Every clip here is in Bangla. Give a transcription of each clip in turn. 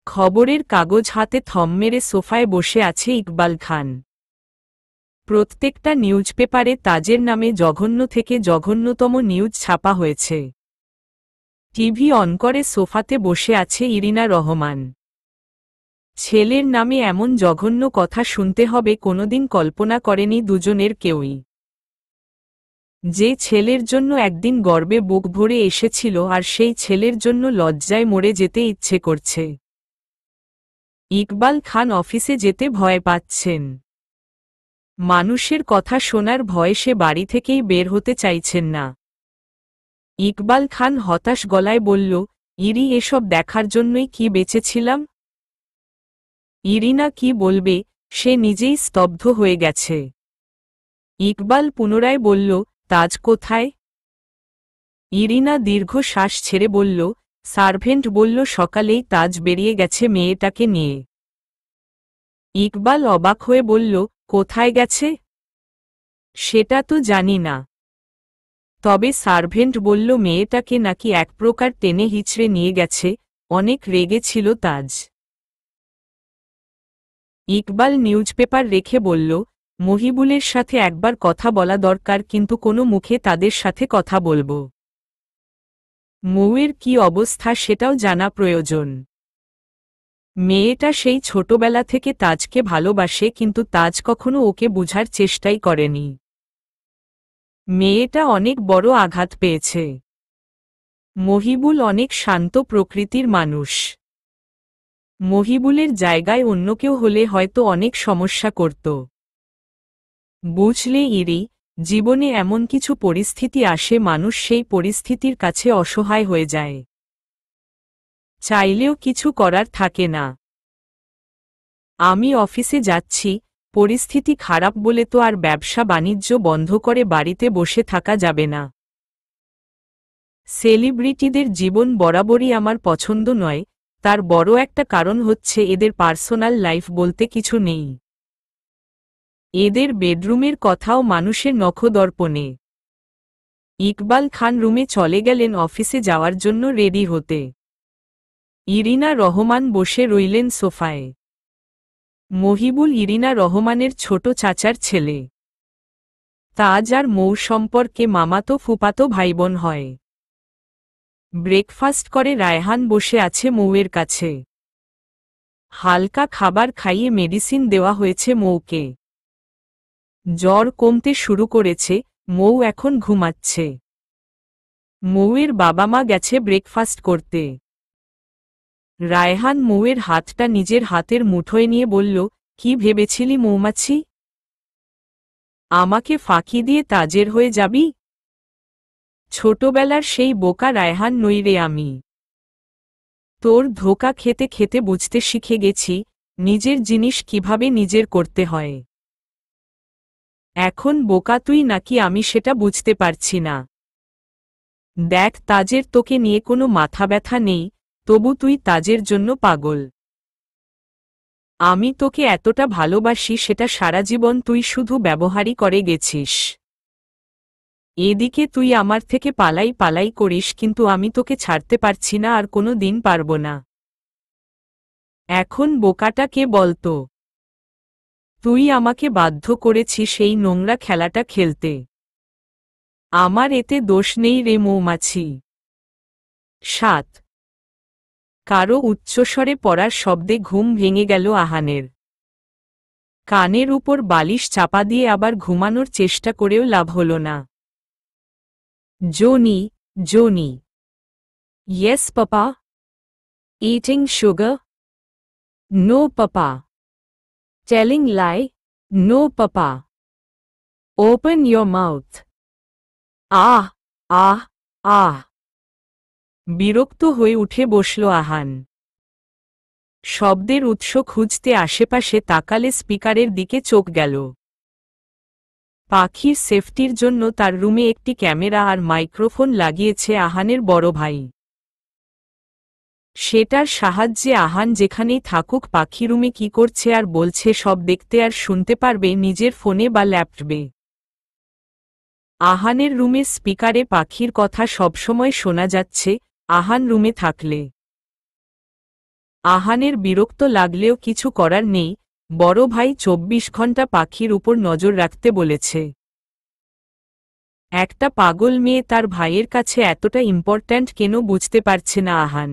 খবরের কাগজ হাতে থম মেরে সোফায় বসে আছে ইকবাল খান। প্রত্যেকটা নিউজপেপারে তাজের নামে জঘন্য থেকে জঘন্যতম নিউজ ছাপা হয়েছে। টিভি অন করে সোফাতে বসে আছে ইরিনা রহমান। ছেলের নামে এমন জঘন্য কথা শুনতে হবে কোনোদিন কল্পনা করেনি দুজনের কেউই। যে ছেলের জন্য একদিন গর্বে বুক ভরে এসেছিল আর সেই ছেলের জন্য লজ্জায় মরে যেতে ইচ্ছে করছে। ইকবাল খান অফিসে যেতে ভয় পাচ্ছেন। মানুষের কথা শোনার ভয়ে সে বাড়ি থেকেই বের হতে চাইছেন না। ইকবাল খান হতাশ গলায় বলল, ইরি, এসব দেখার জন্যই কি বেঁচেছিলাম? ইরিনা কি বলবে, সে নিজেই স্তব্ধ হয়ে গেছে। ইকবাল পুনরায় বলল, তাজ কোথায়? ইরিনা দীর্ঘ শ্বাস ছেড়ে বলল, সার্ভেন্ট বলল সকালেই তাজ বেরিয়ে গেছে মেয়েটাকে নিয়ে। ইকবাল অবাক হয়ে বলল, কোথায় গেছে? সেটা তো জানি না, তবে সার্ভেন্ট বলল মেয়েটাকে নাকি এক প্রকার টেনে হিচড়ে নিয়ে গেছে। অনেক রেগে ছিল তাজ। ইকবাল নিউজপেপার রেখে বলল, মহিবুলের সাথে একবার কথা বলা দরকার, কিন্তু কোনো মুখে তাদের সাথে কথা বলবো। মৌয়ের কি অবস্থা সেটাও জানা প্রয়োজন। মেয়েটা সেই ছোটবেলা থেকে তাজকে ভালোবাসে, কিন্তু তাজ কখনো ওকে বুঝার চেষ্টাই করেনি। মেয়েটা অনেক বড় আঘাত পেয়েছে। মহিবুল অনেক শান্ত প্রকৃতির মানুষ। মহিবুলের জায়গায় অন্য কেউ হলে হয়তো অনেক সমস্যা করত। বুঝলে ইরি, জীবনে এমন কিছু পরিস্থিতি আসে মানুষ সেই পরিস্থিতির কাছে অসহায় হয়ে যায়। চাইলেও কিছু করার থাকে না। আমি অফিসে যাচ্ছি, পরিস্থিতি খারাপ বলে তো আর ব্যবসা বাণিজ্য বন্ধ করে বাড়িতে বসে থাকা যাবে না। সেলিব্রিটিদের জীবন বরাবরই আমার পছন্দ নয়, তার বড় একটা কারণ হচ্ছে এদের পার্সোনাল লাইফ বলতে কিছু নেই। এদের বেডরুমের কথাও মানুষের নখদর্পণে। ইকবাল খান রুমে চলে গেলেন অফিসে যাওয়ার জন্য রেডি হতে। ইরিনা রহমান বসে রইলেন সোফায়। মহিবুল ইরিনা রহমানের ছোট চাচার ছেলে। তাজ আর মৌ সম্পর্কে মামাতো ফুপাতো ভাইবোন হয়। ব্রেকফাস্ট করে রায়হান বসে আছে মৌয়ের কাছে। হালকা খাবার খাইয়ে মেডিসিন দেওয়া হয়েছে মৌকে। জ্বর কমতে শুরু করেছে, মৌ এখন ঘুমাচ্ছে। মৌয়ের বাবা মা গেছে ব্রেকফাস্ট করতে। রায়হান মৌয়ের হাতটা নিজের হাতের মুঠোয় নিয়ে বলল, কি ভেবেছিলি মৌমাছি? আমাকে ফাঁকি দিয়ে তাজের হয়ে যাবি? ছোটবেলার সেই বোকা রায়হান নই রে আমি। তোর ধোঁকা খেতে খেতে বুঝতে শিখে গেছি নিজের জিনিস কিভাবে নিজের করতে হয়। এখন বোকা তুই নাকি আমি সেটা বুঝতে পারছি না। দেখ, তাজের তোকে নিয়ে কোনো মাথা ব্যথা নেই, তবু তুই তাজের জন্য পাগল। আমি তোকে এতটা ভালোবাসি সেটা সারা জীবন তুই শুধু ব্যবহারই করে গেছিস। এদিকে তুই আমার থেকে পালাই পালাই করিস, কিন্তু আমি তোকে ছাড়তে পারছি না আর কোনো দিন পারব না। এখন বোকাটা কে বলতো? তুই আমাকে বাধ্য করেছিস এই নোংরা খেলাটা খেলতে। আমার এতে দোষ নেই রে মৌমাছি। 7 কারো উচ্চস্বরে পড়ার শব্দে ঘুম ভেঙে গেল আহানের। কানের উপর বালিশ চাপা দিয়ে আবার ঘুমানোর চেষ্টা করেও লাভ হল না। Johnny, Johnny. Yes papa. Eating sugar? No papa. Telling lie? No papa. Open your mouth. Ah, ah, ah. বিরক্ত হয়ে উঠে বসল আহান। শব্দের উৎস খুঁজতে আশেপাশে তাকালে স্পিকারের দিকে চোখ গেল। পাখির সেফটির জন্য তার রুমে একটি ক্যামেরা আর মাইক্রোফোন লাগিয়েছে আহানের বড় ভাই। সেটার সাহায্যে আহান যেখানেই থাকুক পাখি রুমে কি করছে আর বলছে সব দেখতে আর শুনতে পারবে নিজের ফোনে বা ল্যাপটপে। আহানের রুমের স্পিকারে পাখির কথা সবসময় শোনা যাচ্ছে, আহান রুমে থাকলে। আহানের বিরক্ত লাগলেও কিছু করার নেই, বড় ভাই 24 ঘন্টা পাখির উপর নজর রাখতে বলেছে। একটা পাগল মেয়ে তার ভাইয়ের কাছে এতটা ইম্পর্ট্যান্ট কেন বুঝতে পারছে না আহান।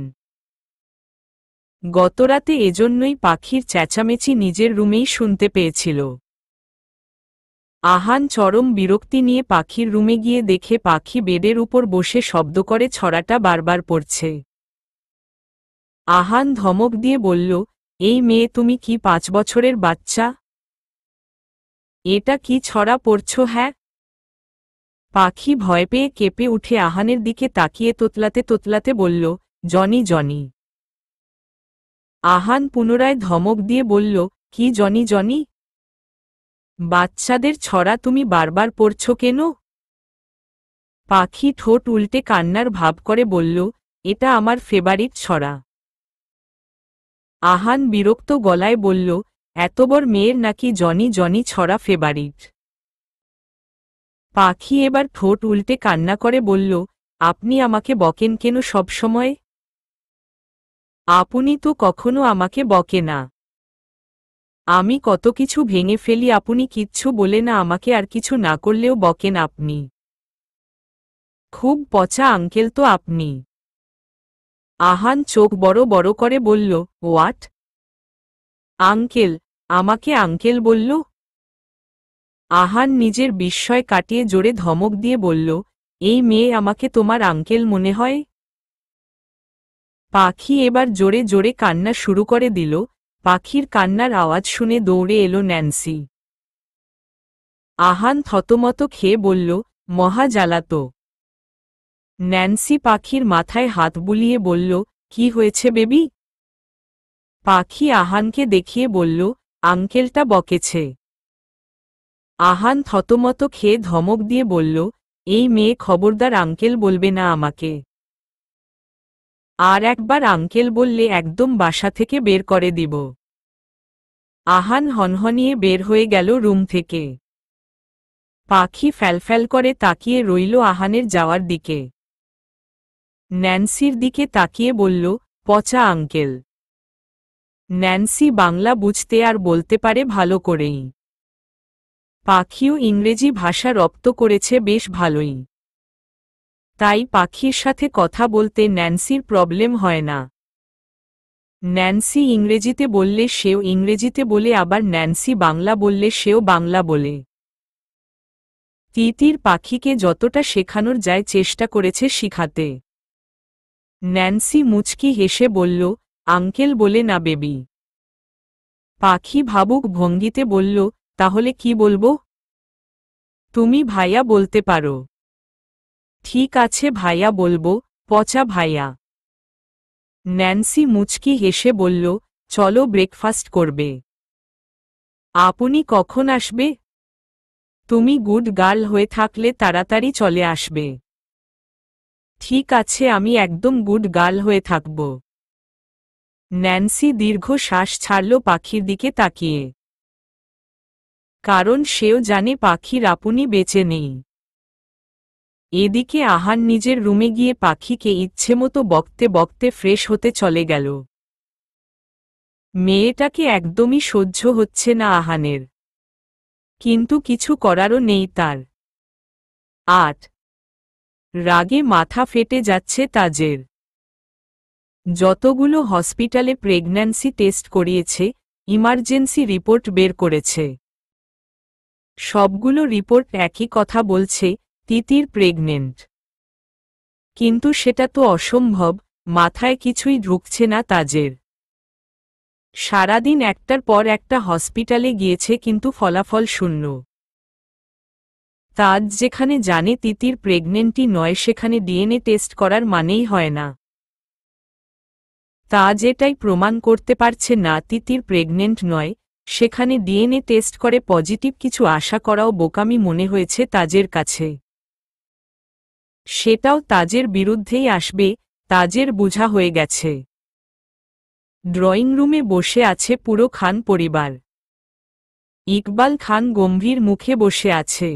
গতরাতে এজন্যই পাখির চেঁচামেচি নিজের রুমেই শুনতে পেয়েছিল। আহান চরম বিরক্তি নিয়ে পাখির রুমে গিয়ে দেখে পাখি বেডের উপর বসে শব্দ করে ছড়াটা বারবার পড়ছে। আহান ধমক দিয়ে বলল, এই মেয়ে তুমি কি 5 বছরের বাচ্চা? এটা কি ছড়া পড়ছ? হ্যাঁ। পাখি ভয় পেয়ে কেঁপে উঠে আহানের দিকে তাকিয়ে তোতলাতে তোতলাতে বলল, জনি জনি। আহান পুনরায় ধমক দিয়ে বলল, কি জনি জনি? বাচ্চাদের ছড়া তুমি বারবার পড়ছ কেন? পাখি ঠোঁট উল্টে কান্নার ভাব করে বলল, এটা আমার ফেভারিট ছড়া। আহান বিরক্ত গলায় বলল, এত বড় মেয়ের নাকি জনি জনি ছড়া ফেভারিট? পাখি এবার ঠোঁট উল্টে কান্না করে বলল, আপনি আমাকে বকেন কেন সব সময়? আপনি তো কখনো আমাকে বকে না। আমি কত কিছু ভেঙে ফেলি, আপনি কিচ্ছু বলে না আমাকে, আর কিছু না করলেও বকেন আপনি। খুব পচা আঙ্কেল তো আপনি। আহান চোখ বড় বড় করে বলল, হোয়াট? আঙ্কেল? আমাকে আঙ্কেল বলল? আহান নিজের বিস্ময় কাটিয়ে জোরে ধমক দিয়ে বলল, এই মেয়ে আমাকে তোমার আঙ্কেল মনে হয়? পাখি এবার জোরে জোরে কান্না শুরু করে দিল। পাখির কান্নার আওয়াজ শুনে দৌড়ে এলো ন্যান্সি। আহান থতমত খেয়ে বলল, মহা জ্বালাতো। ন্যান্সি পাখির মাথায় হাত বুলিয়ে বলল, কি হয়েছে বেবি? পাখি আহানকে দেখিয়ে বলল, আঙ্কেলটা বকেছে। আহান থতমত খেয়ে ধমক দিয়ে বলল, এই মেয়ে খবরদার আঙ্কেল বলবে না আমাকে। আর একবার আঙ্কেল বললে একদম বাসা থেকে বের করে দিব। আহান হনহনিয়ে বের হয়ে গেল রুম থেকে। পাখি ফ্যালফ্যাল করে তাকিয়ে রইল আহানের যাওয়ার দিকে। ন্যান্সির দিকে তাকিয়ে বলল, পচা আঙ্কেল। ন্যান্সি বাংলা বুঝতে আর বলতে পারে ভালো করেই। পাখিও ইংরেজি ভাষা রপ্ত করেছে বেশ ভালোই। তাই পাখির সাথে কথা বলতে ন্যান্সির প্রবলেম হয় না। ন্যান্সি ইংরেজিতে বললে সেও ইংরেজিতে বলে, আবার ন্যান্সি বাংলা বললে সেও বাংলা বলে। তিতির পাখিকে যতটা শেখানোর যায় চেষ্টা করেছে শিখাতে। ন্যান্সি মুচকি হেসে বলল, আঙ্কেল বলে না বেবি। পাখি ভাবুক ভঙ্গিতে বলল, তাহলে কি বলবো? তুমি ভাইয়া বলতে পারো। ঠিক আছে ভাইয়া বলবো, পচা ভাইয়া। ন্যান্সি মুচকি হেসে বলল, চলো ব্রেকফাস্ট করবে। আপনি কখন আসবে? তুমি গুড গার্ল হয়ে থাকলে তাড়াতাড়ি চলে আসবে। ঠিক আছে, আমি একদম গুড গার্ল হয়ে থাকব। ন্যান্সি দীর্ঘ শ্বাস ছাড়ল পাখির দিকে তাকিয়ে। কারণ সেও জানে পাখির আপনি বেঁচে নেই। এদিকে আহান নিজের রুমে গিয়ে পাখিকে ইচ্ছেমতো বকতে বকতে ফ্রেশ হতে চলে গেল। মেয়েটাকে একদমই সহ্য হচ্ছে না আহানের। কিন্তু কিছু করারও নেই তার। ৮ রাগে মাথা ফেটে যাচ্ছে তাজের। যতগুলো হসপিটালে প্রেগন্যান্সি টেস্ট করিয়েছে, ইমার্জেন্সি রিপোর্ট বের করেছে। সবগুলো রিপোর্ট একই কথা বলছে, তিতির প্রেগনেন্ট। কিন্তু সেটা তো অসম্ভব, মাথায় কিছুই ঢুকছে না তাজের। সারাদিন একটার পর একটা হসপিটালে গিয়েছে কিন্তু ফলাফল শূন্য। তাজ যেখানে জানে তিতির প্রেগনেন্টই নয়, সেখানে ডিএনএ টেস্ট করার মানেই হয় না। তাজ এটাই প্রমাণ করতে পারছে না তিতির প্রেগনেন্ট নয়, সেখানে ডিএনএ টেস্ট করে পজিটিভ কিছু আশা করাও বোকামি মনে হয়েছে তাজের কাছে। সেটাও তাজের বিরুদ্ধেই আসবে, তাজের বোঝা হয়ে গেছে। ড্রয়িং রুমে বসে আছে পুরো খান পরিবার। ইকবাল খান গম্ভীর মুখে বসে আছে।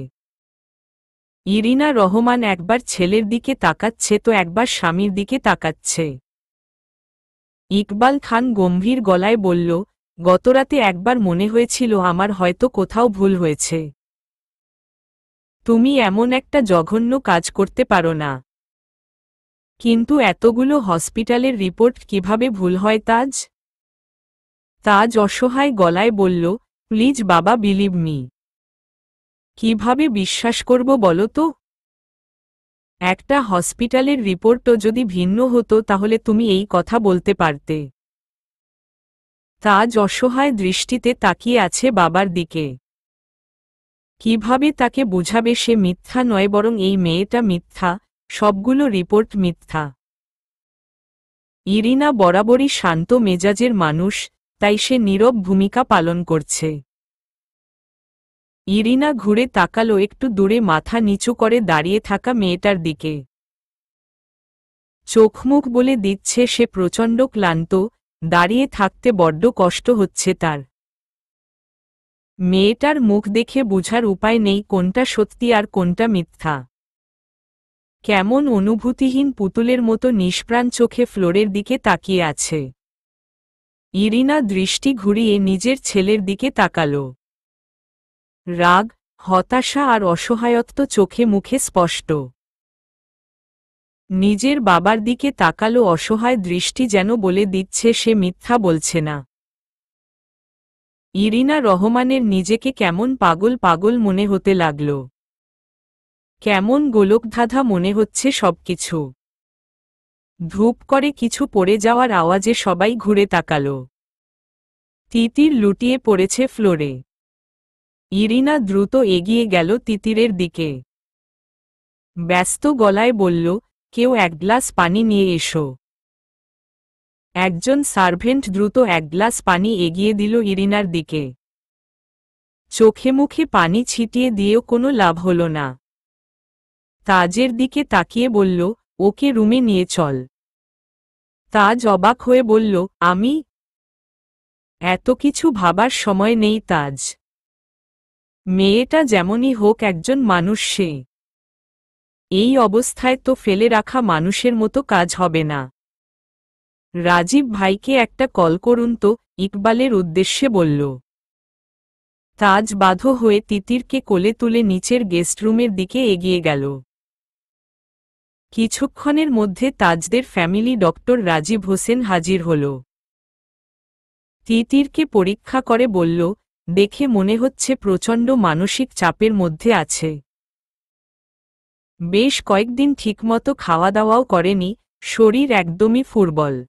ইরিনা রহমান একবার ছেলের দিকে তাকাচ্ছে তো একবার স্বামীর দিকে তাকাচ্ছে। ইকবাল খান গম্ভীর গলায় বলল, গতরাতে একবার মনে হয়েছিল আমার হয়তো কোথাও ভুল হয়েছে। তুমি এমন একটা জঘন্য কাজ করতে পারো না। কিন্তু এতগুলো হসপিটালের রিপোর্ট কিভাবে ভুল হয় তাজ? তাজ অসহায় গলায় বলল, প্লিজ বাবা, বিলিভ মি। কিভাবে বিশ্বাস করব বলো তো? একটা হসপিটালের রিপোর্টও যদি ভিন্ন হতো তাহলে তুমি এই কথা বলতে পারতে। তাজ অসহায় দৃষ্টিতে তাকিয়ে আছে বাবার দিকে। কিভাবে তাকে বুঝাবে সে মিথ্যা নয়, বরং এই মেয়েটা মিথ্যা, সবগুলো রিপোর্ট মিথ্যা। ইরিনা বরাবরই শান্ত মেজাজের মানুষ, তাই সে নীরব ভূমিকা পালন করছে। ইরিনা ঘুরে তাকালো একটু দূরে মাথা নিচু করে দাঁড়িয়ে থাকা মেয়েটার দিকে। চোখমুখ বলে দিচ্ছে সে প্রচণ্ড ক্লান্ত, দাঁড়িয়ে থাকতে বড্ড কষ্ট হচ্ছে তার। মেয়েটার মুখ দেখে বুঝার উপায় নেই কোনটা সত্যি আর কোনটা মিথ্যা। কেমন অনুভূতিহীন পুতুলের মতো নিষ্প্রাণ চোখে ফ্লোরের দিকে তাকিয়ে আছে। ইরিনা দৃষ্টি ঘুরিয়ে নিজের ছেলের দিকে তাকালো। রাগ, হতাশা আর অসহায়ত্ব চোখে মুখে স্পষ্ট। নিজের বাবার দিকে তাকালো অসহায় দৃষ্টি, যেন বলে দিচ্ছে সে মিথ্যা বলছে না। ইরিনা রহমানের নিজেকে কেমন পাগল পাগল মনে হতে লাগল। কেমন গোলকধাঁধা মনে হচ্ছে সবকিছু। ধূপ করে কিছু পড়ে যাওয়ার আওয়াজে সবাই ঘুরে তাকাল। তিতির লুটিয়ে পড়েছে ফ্লোরে। ইরিনা দ্রুত এগিয়ে গেল তিতিরের দিকে। ব্যস্ত গলায় বলল, কেউ এক গ্লাস পানি নিয়ে এসো। একজন সার্ভেন্ট দ্রুত এক গ্লাস পানি এগিয়ে দিল ইরিনার দিকে। চোখে মুখে পানি ছিটিয়ে দিয়েও কোনো লাভ হল না। তাজের দিকে তাকিয়ে বলল, ওকে রুমে নিয়ে চল। তাজ অবাক হয়ে বলল, আমি? এত কিছু ভাবার সময় নেই তাজ। মেয়েটা যেমনই হোক একজন মানুষ সে। এই অবস্থায় তো ফেলে রাখা মানুষের মতো কাজ হবে না। রাজীব ভাইকে একটা কল করুন তো, ইকবালের উদ্দেশ্যে বলল। তাজ বাধ্য হয়ে তিতিরকে কোলে তুলে নিচের গেস্টরুমের দিকে এগিয়ে গেল। কিছুক্ষণের মধ্যে তাজদের ফ্যামিলি ডক্টর রাজীব হোসেন হাজির হল। তিতিরকে পরীক্ষা করে বলল, দেখে মনে হচ্ছে প্রচণ্ড মানসিক চাপের মধ্যে আছে। বেশ কয়েকদিন ঠিকমতো খাওয়া দাওয়াও করেনি, শরীর একদমই ফুরবল।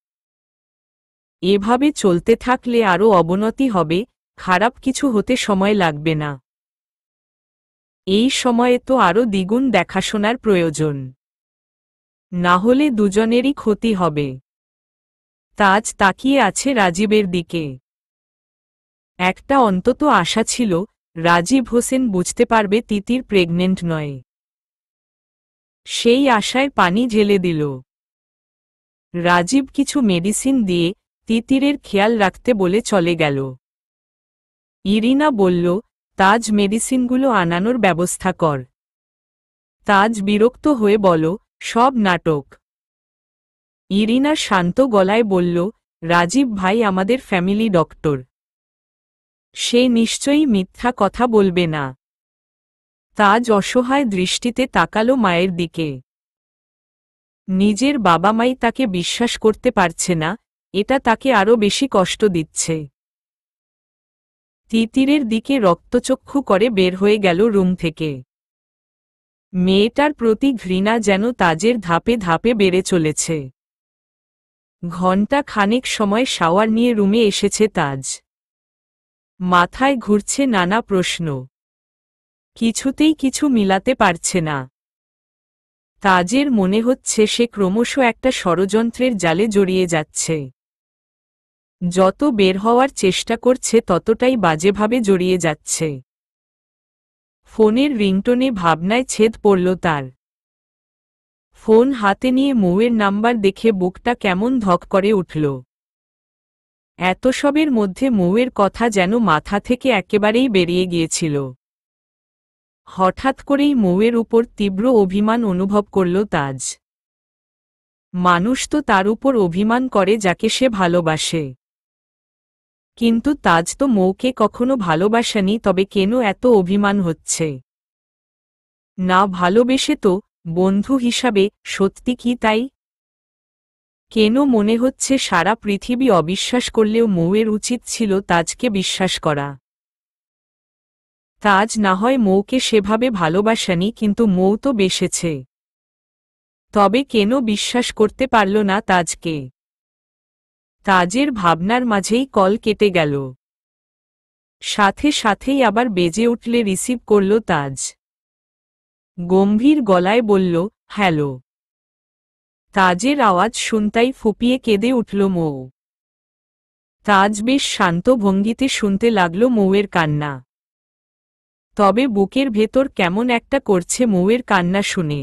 এভাবে চলতে থাকলে আরও অবনতি হবে, খারাপ কিছু হতে সময় লাগবে না। এই সময়ে তো আরও দ্বিগুণ দেখাশোনার প্রয়োজন। না হলে দুজনেরই ক্ষতি হবে। তাজ তাকিয়ে আছে রাজীবের দিকে। একটা অন্তত আশা ছিল, রাজীব হোসেন বুঝতে পারবে তিতির প্রেগনেন্ট নয়। সেই আশায় পানি ঢেলে দিল। রাজীব কিছু মেডিসিন দিয়ে তিতিরের খেয়াল রাখতে বলে চলে গেল। ইরিনা বলল, তাজ মেডিসিনগুলো আনানোর ব্যবস্থা কর। তাজ বিরক্ত হয়ে বল, সব নাটক। ইরিনা শান্ত গলায় বলল, রাজীব ভাই আমাদের ফ্যামিলি ডক্টর। সে নিশ্চয়ই মিথ্যা কথা বলবে না। তাজ অসহায় দৃষ্টিতে তাকালো মায়ের দিকে। নিজের বাবা মাই তাকে বিশ্বাস করতে পারছে না, এটা তাকে আরও বেশি কষ্ট দিচ্ছে। তিতিরের দিকে রক্তচক্ষু করে বের হয়ে গেল রুম থেকে। মেয়েটার প্রতি ঘৃণা যেন তাজের ধাপে ধাপে বেড়ে চলেছে। ঘণ্টা খানেক সময় শাওয়ার নিয়ে রুমে এসেছে তাজ। মাথায় ঘুরছে নানা প্রশ্ন। কিছুতেই কিছু মিলাতে পারছে না। তাজের মনে হচ্ছে সে ক্রমশ একটা ষড়যন্ত্রের জালে জড়িয়ে যাচ্ছে। যত বের হওয়ার চেষ্টা করছে ততটাই বাজেভাবে জড়িয়ে যাচ্ছে। ফোনের রিংটোনে ভাবনায় ছেদ পড়ল তার। ফোন হাতে নিয়ে মৌয়ের নাম্বার দেখে বুকটা কেমন ধক করে উঠল। এত সবের মধ্যে মৌয়ের কথা যেন মাথা থেকে একেবারেই বেরিয়ে গিয়েছিল। হঠাৎ করেই মৌয়ের উপর তীব্র অভিমান অনুভব করল তাজ। মানুষ তো তার উপর অভিমান করে যাকে সে ভালোবাসে। কিন্তু তাজ তো মৌকে কখনো ভালোবাসেনি, তবে কেন এত অভিমান হচ্ছে? না ভালোবেসে তো, বন্ধু হিসাবে, সত্যি কি তাই? কেন মনে হচ্ছে সারা পৃথিবী অবিশ্বাস করলেও মৌয়ের উচিত ছিল তাজকে বিশ্বাস করা। তাজ না হয় মৌকে সেভাবে ভালোবাসেনি, কিন্তু মৌ তো বেসেছে। তবে কেন বিশ্বাস করতে পারল না তাজকে? তাজের ভাবনার মাঝেই কল কেটে গেল। সাথে সাথেই আবার বেজে উঠলে রিসিভ করল তাজ। গম্ভীর গলায় বলল, হ্যালো। তাজের আওয়াজ শুনতাই ফুপিয়ে কেঁদে উঠল মৌ। তাজ বেশ শান্ত ভঙ্গিতে শুনতে লাগল মৌয়ের কান্না। তবে বুকের ভেতর কেমন একটা করছে মৌয়ের কান্না শুনে।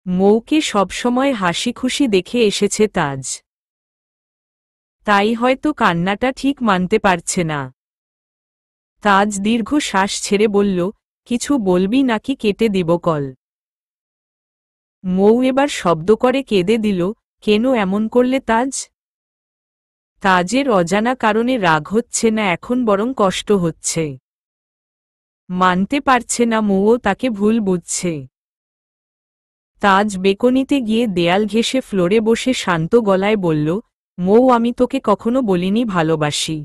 মৌকে সবসময় হাসি খুশি দেখে এসেছে তাজ, তাই হয়তো কান্নাটা ঠিক মানতে পারছে না। তাজ দীর্ঘ শ্বাস ছেড়ে বলল, কিছু বলবি নাকি কেটে দিব কল? মৌ এবার শব্দ করে কেঁদে দিল, কেন এমন করলে তাজ? তাজের অজানা কারণে রাগ হচ্ছে না, এখন বরং কষ্ট হচ্ছে। মানতে পারছে না মৌও তাকে ভুল বুঝছে। তাজ বেকনিতে গিয়ে দেয়াল ঘেঁষে ফ্লোরে বসে শান্ত গলায় বলল, মৌ আমি তোকে কখনো বলিনি ভালোবাসি।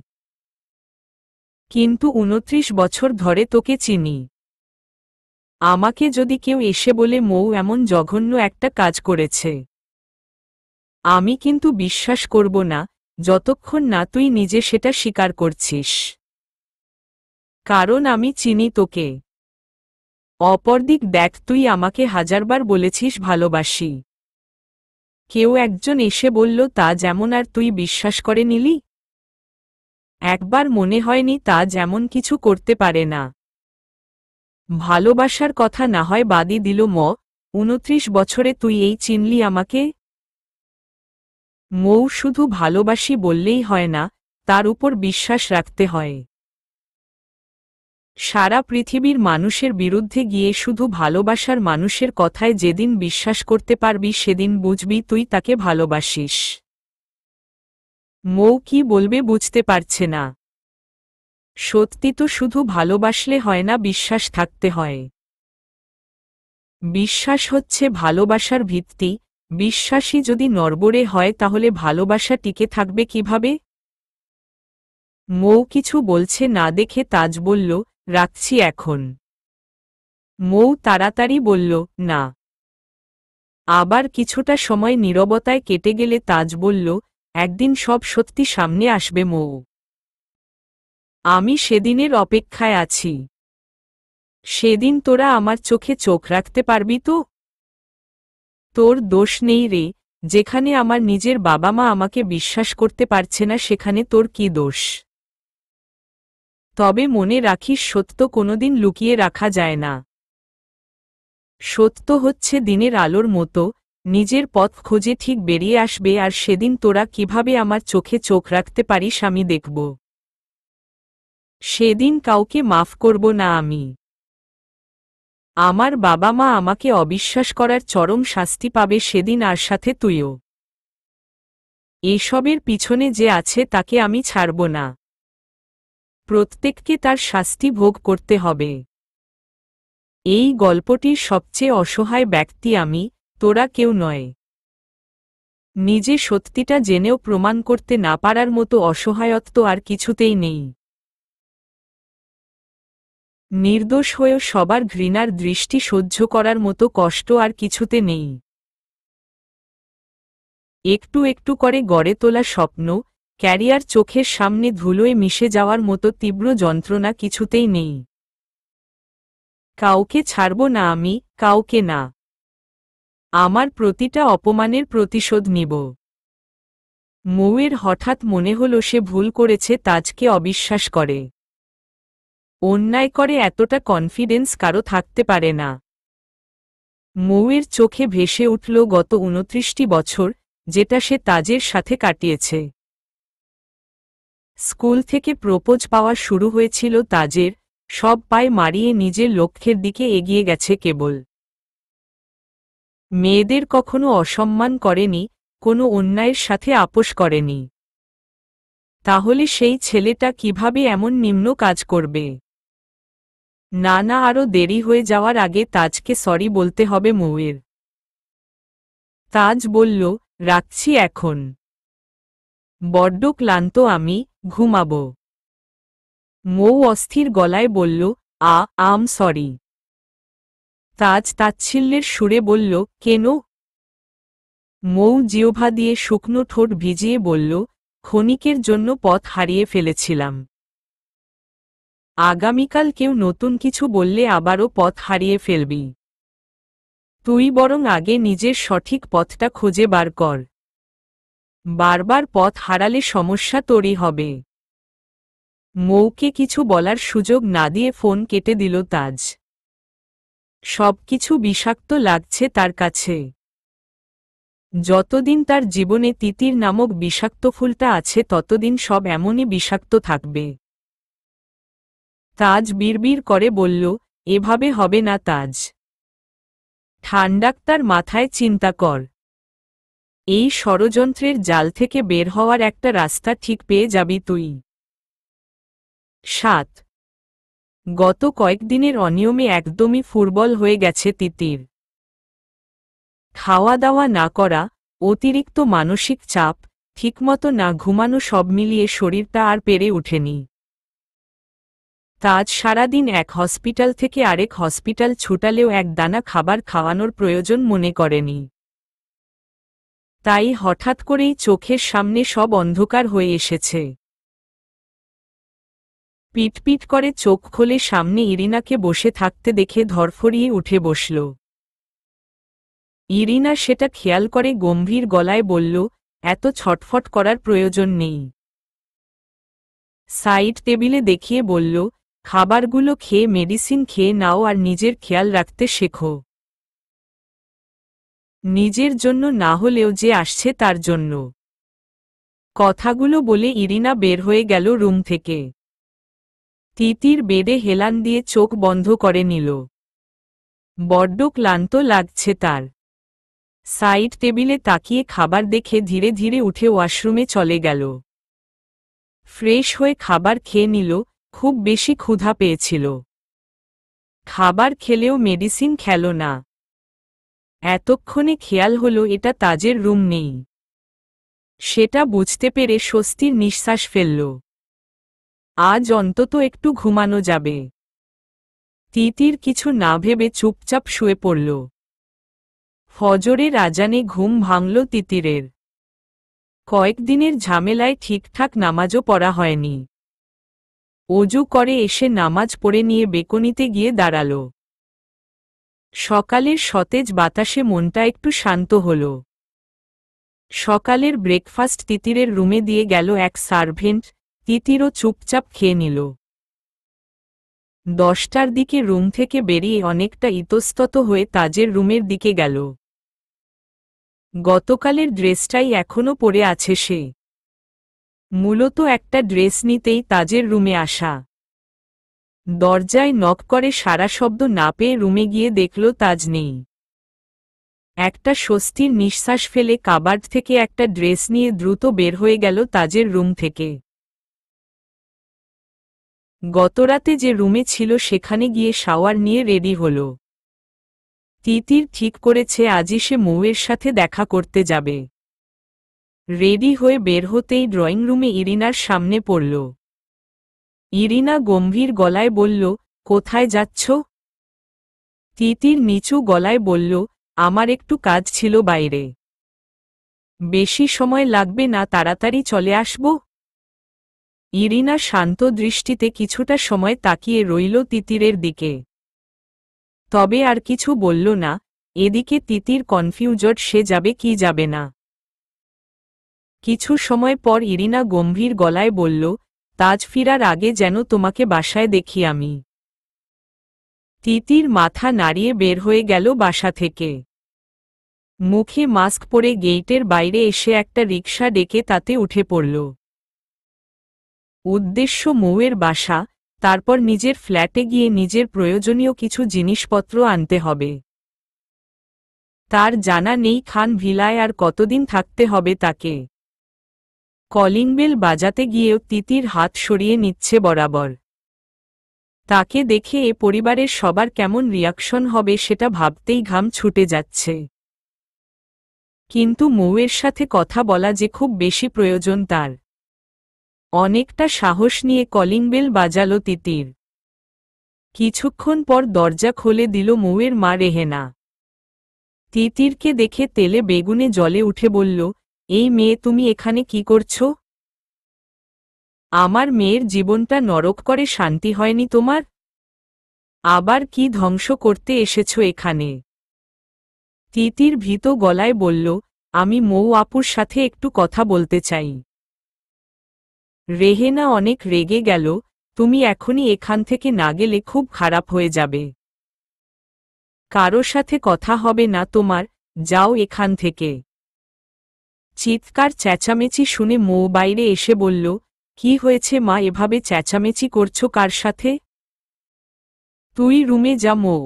কিন্তু 29 বছর ধরে তোকে চিনি। আমাকে যদি কেউ এসে বলে মৌ এমন জঘন্য একটা কাজ করেছে, আমি কিন্তু বিশ্বাস করব না, যতক্ষণ না তুই নিজে সেটা স্বীকার করছিস। কারণ আমি চিনি তোকে। অপরদিক দেখ, তুই আমাকে হাজারবার বলেছিস ভালোবাসি। কেউ একজন এসে বলল তা যেমন, আর তুই বিশ্বাস করে নিলি? একবার মনে হয়নি তাজ এমন কিছু করতে পারে না? ভালোবাসার কথা না হয় বাদই দিল 29 বছরে তুই এই চিনলি আমাকে? মৌ শুধু ভালোবাসি বললেই হয় না, তার উপর বিশ্বাস রাখতে হয়। সারা পৃথিবীর মানুষের বিরুদ্ধে গিয়ে শুধু ভালোবাসার মানুষের কথায় যেদিন বিশ্বাস করতে পারবি সেদিন বুঝবি তুই তাকে ভালোবাসিস। মৌ কি বলবে বুঝতে পারছে না। সত্যি তো শুধু ভালোবাসলে হয় না, বিশ্বাস থাকতে হয়। বিশ্বাস হচ্ছে ভালোবাসার ভিত্তি। বিশ্বাসই যদি নড়বড়ে হয় তাহলে ভালোবাসা টিকে থাকবে কিভাবে? মৌ কিছু বলছে না দেখে তাজ বলল, রাখছি এখন। মৌ তাড়াতাড়ি বলল, না। আবার কিছুটা সময় নীরবতায় কেটে গেলে তাজ বলল, একদিন সব সত্যি সামনে আসবে মৌ। আমি সেদিনের অপেক্ষায় আছি। সেদিন তোরা আমার চোখে চোখ রাখতে পারবি তো? তোর দোষ নেই রে, যেখানে আমার নিজের বাবা মা আমাকে বিশ্বাস করতে পারছে না সেখানে তোর কি দোষ? তবে মনে রাখিস, সত্য কোনোদিন লুকিয়ে রাখা যায় না। সত্য হচ্ছে দিনের আলোর মতো, নিজের পথ খুঁজে ঠিক বেরিয়ে আসবে, আর সেদিন তোরা কিভাবে আমার চোখে চোখ রাখতে পারিস আমি দেখব। সেদিন কাউকে মাফ করব না আমি। আমার বাবা মা আমাকে অবিশ্বাস করার চরম শাস্তি পাবে সেদিন, আর সাথে তুইও। এসবের পিছনে যে আছে তাকে আমি ছাড়ব না। প্রত্যেককে তার শাস্তি ভোগ করতে হবে। এই গল্পটির সবচেয়ে অসহায় ব্যক্তি আমি, তোরা কেউ নয়। নিজে সত্যিটা জেনেও প্রমাণ করতে না পারার মতো অসহায়ত্ব আর কিছুতেই নেই। নির্দোষ হয়েও সবার ঘৃণার দৃষ্টি সহ্য করার মতো কষ্ট আর কিছুতে নেই। একটু একটু করে গড়ে তোলা স্বপ্ন, ক্যারিয়ার চোখের সামনে ধুলোয় মিশে যাওয়ার মতো তীব্র যন্ত্রণা কিছুতেই নেই। কাউকে ছাড়ব না আমি, কাউকে না। আমার প্রতিটা অপমানের প্রতিশোধ নিব। মৌয়ের হঠাৎ মনে হল সে ভুল করেছে, তাজকে অবিশ্বাস করে। অন্যায় করে এতটা কনফিডেন্স কারো থাকতে পারে না। মৌয়ের চোখে ভেসে উঠল গত 29টি বছর, যেটা সে তাজের সাথে কাটিয়েছে। স্কুল থেকে প্রপোজ পাওয়া শুরু হয়েছিল তাজের, সব পায়ে মারিয়ে নিজের লক্ষ্যের দিকে এগিয়ে গেছে কেবল। মেয়েদের কখনো অসম্মান করেনি, কোনো অন্যায়ের সাথে আপোষ করেনি। তাহলে সেই ছেলেটা কিভাবে এমন নিম্ন কাজ করবে? না না, আরও দেরি হয়ে যাওয়ার আগে তাজকে সরি বলতে হবে মৌয়ের। তাজ বলল, রাখছি এখন। বড্ড ক্লান্ত আমি, ঘুমাবো। মৌ অস্থির গলায় বলল, আম সরি। তাজ তাচ্ছিল্যের সুরে বলল, কেন? মৌ জিহ্বা দিয়ে শুকনো ঠোঁট ভিজিয়ে বলল, ক্ষণিকের জন্য পথ হারিয়ে ফেলেছিলাম। আগামীকাল কেউ নতুন কিছু বললে আবারও পথ হারিয়ে ফেলবি। তুই বরং আগে নিজের সঠিক পথটা খুঁজে বার কর। বারবার পথ হারালে সমস্যা তোরই হবে। মৌকে কিছু বলার সুযোগ না দিয়ে ফোন কেটে দিল তাজ। সবকিছু বিষাক্ত লাগছে তার কাছে। যতদিন তার জীবনে তিতির নামক বিষাক্ত ফুলটা আছে ততদিন সব এমনই বিষাক্ত থাকবে। তাজ বিড়বিড় করে বলল, এভাবে হবে না তাজ। ঠান্ডাক্তার মাথায় চিন্তা কর। এই ষড়যন্ত্রের জাল থেকে বের হওয়ার একটা রাস্তা ঠিক পেয়ে যাবি তুই। ৭ গত কয়েকদিনের অনিয়মে একদমই ফুরবল হয়ে গেছে তিতির। খাওয়া দাওয়া না করা, অতিরিক্ত মানসিক চাপ, ঠিকমতো না ঘুমানো সব মিলিয়ে শরীরটা আর পেরে ওঠেনি। তাজ সারাদিন এক হসপিটাল থেকে আরেক হসপিটাল ছুটালেও এক দানা খাবার খাওয়ানোর প্রয়োজন মনে করেনি। তাই হঠাৎ করেই চোখের সামনে সব অন্ধকার হয়ে এসেছে। পিটপিট করে চোখ খোলে সামনে ইরিনাকে বসে থাকতে দেখে ধরফরিয়ে উঠে বসল। ইরিনা সেটা খেয়াল করে গম্ভীর গলায় বলল, এত ছটফট করার প্রয়োজন নেই। সাইড টেবিলে দেখিয়ে বলল, খাবারগুলো খেয়ে মেডিসিন খেয়ে নাও আর নিজের খেয়াল রাখতে শেখো। নিজের জন্য না হলেও যে আসছে তার জন্য। কথাগুলো বলে ইরিনা বের হয়ে গেল রুম থেকে। তিতির বেডে হেলান দিয়ে চোখ বন্ধ করে নিল। বড্ড ক্লান্ত লাগছে তার। সাইড টেবিলে তাকিয়ে খাবার দেখে ধীরে ধীরে উঠে ওয়াশরুমে চলে গেল। ফ্রেশ হয়ে খাবার খেয়ে নিল, খুব বেশি ক্ষুধা পেয়েছিল। খাবার খেলেও মেডিসিন খেল না। এতক্ষণে খেয়াল হলো এটা তাজের রুম নেই। সেটা বুঝতে পেরে স্বস্তির নিঃশ্বাস ফেলল। আজ অন্তত একটু ঘুমানো যাবে। তিতির কিছু না ভেবে চুপচাপ শুয়ে পড়ল। ফজরের আজানে ঘুম ভাঙল তিতিরের। কয়েকদিনের ঝামেলায় ঠিকঠাক নামাজও পড়া হয়নি। অজু করে এসে নামাজ পড়ে নিয়ে বেকনিতে গিয়ে দাঁড়াল। সকালের সতেজ বাতাসে মনটা একটু শান্ত হল। সকালের ব্রেকফাস্ট তিতিরের রুমে দিয়ে গেল এক সার্ভেন্ট, তিতিরও চুপচাপ খেয়ে নিল। 10টার দিকে রুম থেকে বেরিয়ে অনেকটা ইতস্তত হয়ে তাজের রুমের দিকে গেল। গতকালের ড্রেসটাই এখনো পরে আছে সে। মূলত একটা ড্রেস নিতেই তাজের রুমে আসা। দরজায় নক করে সারা শব্দ না পেয়ে রুমে গিয়ে দেখল তাজ নেই। একটা স্বস্তির নিঃশ্বাস ফেলে কাবার্ড থেকে একটা ড্রেস নিয়ে দ্রুত বের হয়ে গেল তাজের রুম থেকে। গতরাতে যে রুমে ছিল সেখানে গিয়ে শাওয়ার নিয়ে রেডি হল। তিতির ঠিক করেছে আজই সে মৌয়ের সাথে দেখা করতে যাবে। রেডি হয়ে বের হতেই ড্রয়িং রুমে ইরিনার সামনে পড়ল। ইরিনা গম্ভীর গলায় বলল, কোথায় যাচ্ছ? তিতির নিচু গলায় বলল, আমার একটু কাজ ছিল বাইরে। বেশি সময় লাগবে না, তাড়াতাড়ি চলে আসব। ইরিনা শান্ত দৃষ্টিতে কিছুটা সময় তাকিয়ে রইল তিতিরের দিকে। তবে আর কিছু বলল না। এদিকে তিতির কনফিউজড, সে যাবে কি যাবে না। কিছু সময় পর ইরিনা গম্ভীর গলায় বলল, তাজ ফিরার আগে যেন তোমাকে বাসায় দেখি আমি। তিতির মাথা নাড়িয়ে বের হয়ে গেল বাসা থেকে। মুখে মাস্ক পরে গেইটের বাইরে এসে একটা রিকশা ডেকে তাতে উঠে পড়ল। উদ্দেশ্য মৌয়ের বাসা, তারপর নিজের ফ্ল্যাটে গিয়ে নিজের প্রয়োজনীয় কিছু জিনিসপত্র আনতে হবে। তার জানা নেই খান ভিলায় আর কতদিন থাকতে হবে তাকে। কলিং বেল বাজাতে গিয়েও তিতির হাত সরিয়ে নিচ্ছে বরাবর। তাকে দেখে এ পরিবারের সবার কেমন রিয়াকশন হবে সেটা ভাবতেই ঘাম ছুটে যাচ্ছে। কিন্তু মৌয়ের সাথে কথা বলা যে খুব বেশি প্রয়োজন তার। অনেকটা সাহস নিয়ে কলিং বেল বাজালো তিতির। কিছুক্ষণ পর দরজা খুলে দিল মৌয়ের মা রেহেনা। তিতিরকে দেখে তেলে বেগুনে জ্বলে উঠে বলল, এই মেয়ে তুমি এখানে কি করছো? আমার মেয়ের জীবনটা নরক করে শান্তি হয়নি তোমার? আবার কি ধ্বংস করতে এসেছো এখানে? তিতির ভীত গলায় বলল, আমি মৌ আপুর সাথে একটু কথা বলতে চাই। রেহেনা অনেক রেগে গেল, তুমি এখনই এখান থেকে না গেলে খুব খারাপ হয়ে যাবে। কারো সাথে কথা হবে না তোমার, যাও এখান থেকে। চিৎকার চেঁচামেচি শুনে মৌ বাইরে এসে বলল, কি হয়েছে মা, এভাবে চেঁচামেচি করছো কার সাথে? তুই রুমে যা মৌ।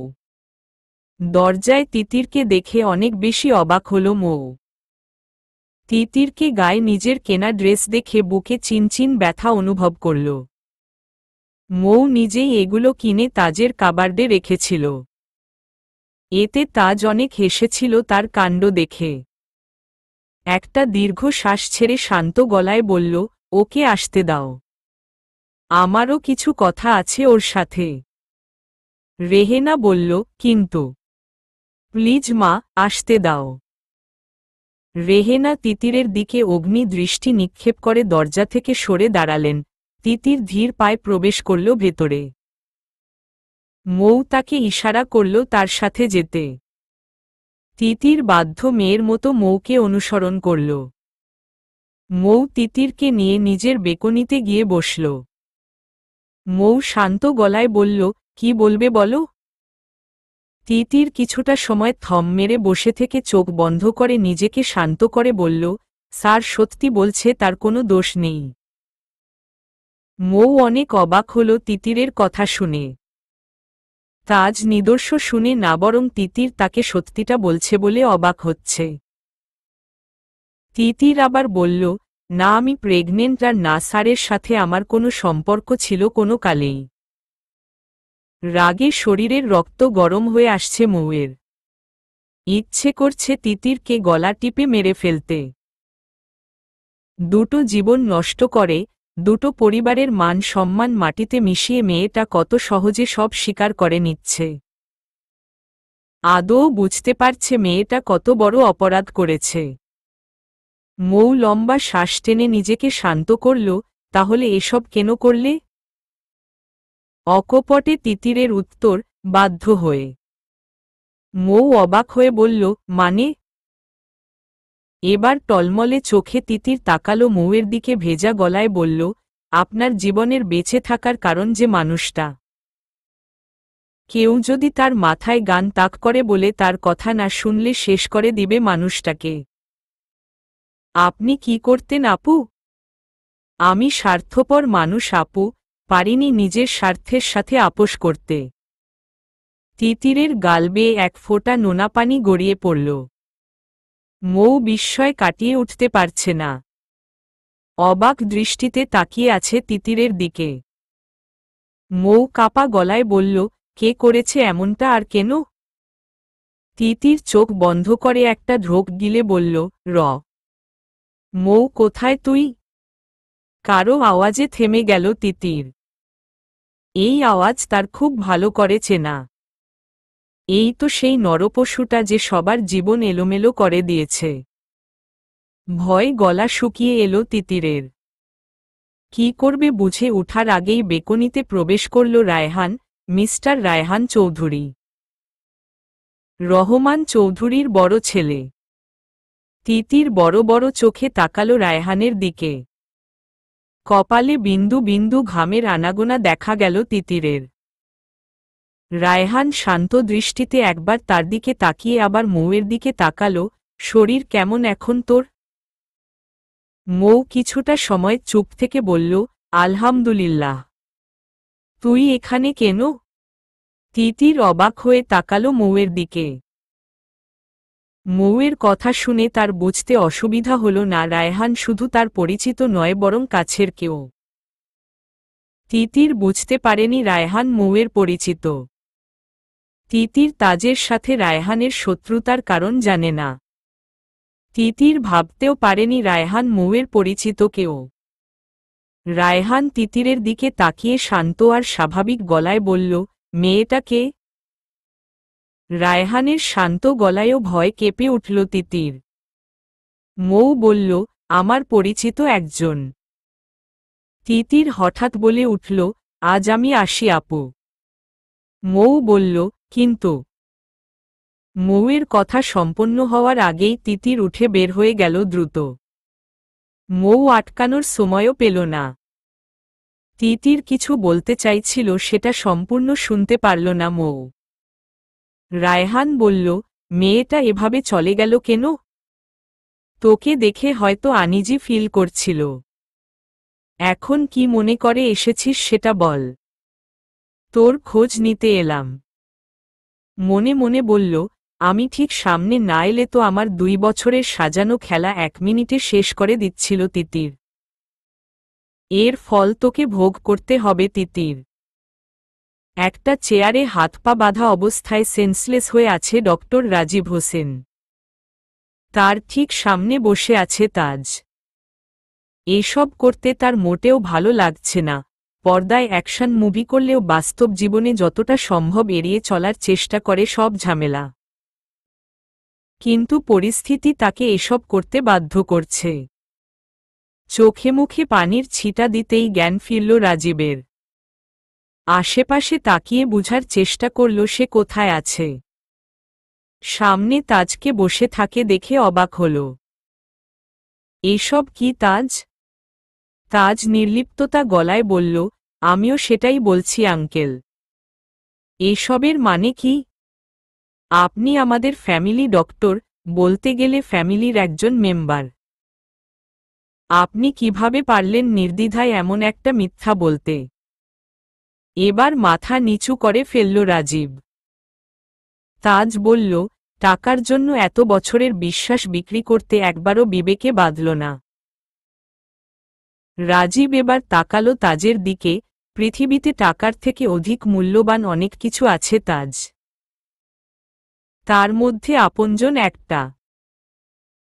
দরজায় তিতিরকে দেখে অনেক বেশি অবাক হল মৌ। তিতিরকে গায়ে নিজের কেনা ড্রেস দেখে বুকে চিনচিন ব্যথা অনুভব করল। মৌ নিজেই এগুলো কিনে তাজের কাবার্ডে রেখেছিল। এতে তাজ অনেক হেসেছিল তার কাণ্ড দেখে। একটা দীর্ঘ শ্বাস ছেড়ে শান্ত গলায় বলল, ওকে আসতে দাও, আমারও কিছু কথা আছে ওর সাথে। রেহেনা বলল, কিন্তু প্লিজ মা, আসতে দাও। রেহেনা তিতিরের দিকে অগ্নি দৃষ্টি নিক্ষেপ করে দরজা থেকে সরে দাঁড়ালেন। তিতির ধীর পায়ে প্রবেশ করল ভেতরে। মৌ তাকে ইশারা করল তার সাথে যেতে। তিতির বাধ্য মেয়ের মতো মৌকে অনুসরণ করল। মৌ তিতিরকে নিয়ে নিজের বেকনিতে গিয়ে বসল। মৌ শান্ত গলায় বলল, কি বলবে বলো? তিতির কিছুটা সময় থম মেরে বসে থেকে চোখ বন্ধ করে নিজেকে শান্ত করে বলল, স্যার সত্যি বলছে তার কোনো দোষ নেই। মৌ অনেক অবাক হল তিতিরের কথা শুনে। তাজ নিদর্শ শুনে না, বরং তিতির তাকে সত্যিটা বলছে বলে অবাক হচ্ছে। তিতির আবার বলল, না আমি প্রেগনেন্ট আর না স্যারের সাথে আমার কোনো সম্পর্ক ছিল কোনো কালেই। রাগে শরীরের রক্ত গরম হয়ে আসছে মৌয়ের। ইচ্ছে করছে তিতিরকে গলা টিপে মেরে ফেলতে। দুটো জীবন নষ্ট করে, দুটো পরিবারের মান সম্মান মাটিতে মিশিয়ে মেয়েটা কত সহজে সব স্বীকার করে নিচ্ছে। আদৌ বুঝতে পারছে মেয়েটা কত বড় অপরাধ করেছে। মৌ লম্বা শ্বাস টেনে নিজেকে শান্ত করল, তাহলে এসব কেন করলে? অকপটে তিতিরের উত্তর, বাধ্য হয়ে। মৌ অবাক হয়ে বলল, মানে? এবার টলমলে চোখে তিতির তাকালো মৌয়ের দিকে, ভেজা গলায় বলল, আপনার জীবনের বেঁচে থাকার কারণ যে মানুষটা। কেউ যদি তার মাথায় গান তাক করে বলে তার কথা না শুনলে শেষ করে দিবে মানুষটাকে। আপনি কি করতেন আপু? আমি স্বার্থপর মানুষ আপু, পারিনি নিজের স্বার্থের সাথে আপোষ করতে। তিতিরের গাল বেয়ে এক ফোঁটা নোনা পানি গড়িয়ে পড়ল। মৌ বিস্ময় কাটিয়ে উঠতে পারছে না। অবাক দৃষ্টিতে তাকিয়ে আছে তিতিরের দিকে। মৌ কাপা গলায় বলল, কে করেছে এমনটা আর কেন? তিতির চোখ বন্ধ করে একটা ঢোক গিলে বলল, র। মৌ কোথায় তুই? কারো আওয়াজে থেমে গেল তিতির। এই আওয়াজ তার খুব ভালো করে চেনা। এই তো সেই নরপশুটা যে সবার জীবন এলোমেলো করে দিয়েছে। ভয় গলা শুকিয়ে এলো তিতিরের। কি করবে বুঝে উঠার আগেই বেকনিতে প্রবেশ করল রায়হান, মিস্টার রায়হান চৌধুরী। রহমান চৌধুরীর বড় ছেলে। তিতির বড় বড় চোখে তাকালো রায়হানের দিকে। কপালে বিন্দু বিন্দু ঘামের আনাগোনা দেখা গেল তিতিরের। রায়হান শান্ত দৃষ্টিতে একবার তার দিকে তাকিয়ে আবার মৌয়ের দিকে তাকালো, শরীর কেমন এখন তোর? মৌ কিছুটা সময় চুপ থেকে বলল, আলহামদুলিল্লাহ। তুই এখানে কেন? তিতির অবাক হয়ে তাকালো মৌয়ের দিকে। মৌয়ের কথা শুনে তার বুঝতে অসুবিধা হল না রায়হান শুধু তার পরিচিত নয় বরং কাছের কেউ। তিতির বুঝতে পারেনি রায়হান মৌয়ের পরিচিত। তিতির তাজের সাথে রায়হানের শত্রুতার কারণ জানে না। তিতির ভাবতেও পারেনি রায়হান মৌয়ের পরিচিত কেউ। রায়হান তিতিরের দিকে তাকিয়ে শান্ত আর স্বাভাবিক গলায় বলল, মেয়েটা কে? রায়হানের শান্ত গলায়ও ভয় কেঁপে উঠল তিতির। মৌ বলল, আমার পরিচিত একজন। তিতির হঠাৎ বলে উঠল, আজ আমি আসি আপু। মৌ বলল, কিন্তু। মৌয়ের কথা সম্পন্ন হওয়ার আগেই তিতির উঠে বের হয়ে গেল দ্রুত। মৌ আটকানোর সময়ও পেল না। তিতির কিছু বলতে চাইছিল সেটা সম্পূর্ণ শুনতে পারল না মৌ। রায়হান বলল, মেয়েটা এভাবে চলে গেল কেন? তোকে দেখে হয়তো আনইজি ফিল করছিল। এখন কি মনে করে এসেছিস সেটা বল। তোর খোঁজ নিতে এলাম। মনে মনে বলল, আমি ঠিক সামনে না এলে তো আমার 2 বছরের সাজানো খেলা 1 মিনিটে শেষ করে দিচ্ছিল তিতির। এর ফল তোকে ভোগ করতে হবে তিতির। একটা চেয়ারে হাত পা বাঁধা অবস্থায় সেন্সলেস হয়ে আছে ডক্টর রাজীব হোসেন। তার ঠিক সামনে বসে আছে তাজ। এসব করতে তার মোটেও ভালো লাগছে না। পর্দায় অ্যাকশন মুভি করলেও বাস্তব জীবনে যতটা সম্ভব এড়িয়ে চলার চেষ্টা করে সব ঝামেলা। কিন্তু পরিস্থিতি তাকে এসব করতে বাধ্য করছে। চোখে মুখে পানির ছিটা দিতেই জ্ঞান ফিরল রাজীবের। আশেপাশে তাকিয়ে বুঝার চেষ্টা করল সে কোথায় আছে। সামনে তাজকে বসে থাকে দেখে অবাক হল। এসব কি তাজ? তাজ নির্লিপ্ততা গলায় বলল, আমিও সেটাই বলছি আঙ্কেল। এসবের মানে কি? আপনি আমাদের ফ্যামিলি ডক্টর, বলতে গেলে ফ্যামিলির একজন মেম্বার। আপনি কিভাবে পারলেন নির্দ্বিধায় এমন একটা মিথ্যা বলতে? এবার মাথা নিচু করে ফেলল রাজীব। তাজ বলল, টাকার জন্য এত বছরের বিশ্বাস বিক্রি করতে একবারও বিবেকে বাঁধল না। রাজীব এবার তাকালো তাজের দিকে। পৃথিবীতে টাকার থেকে অধিক মূল্যবান অনেক কিছু আছে তাজ। তার মধ্যে আপনজন একটা।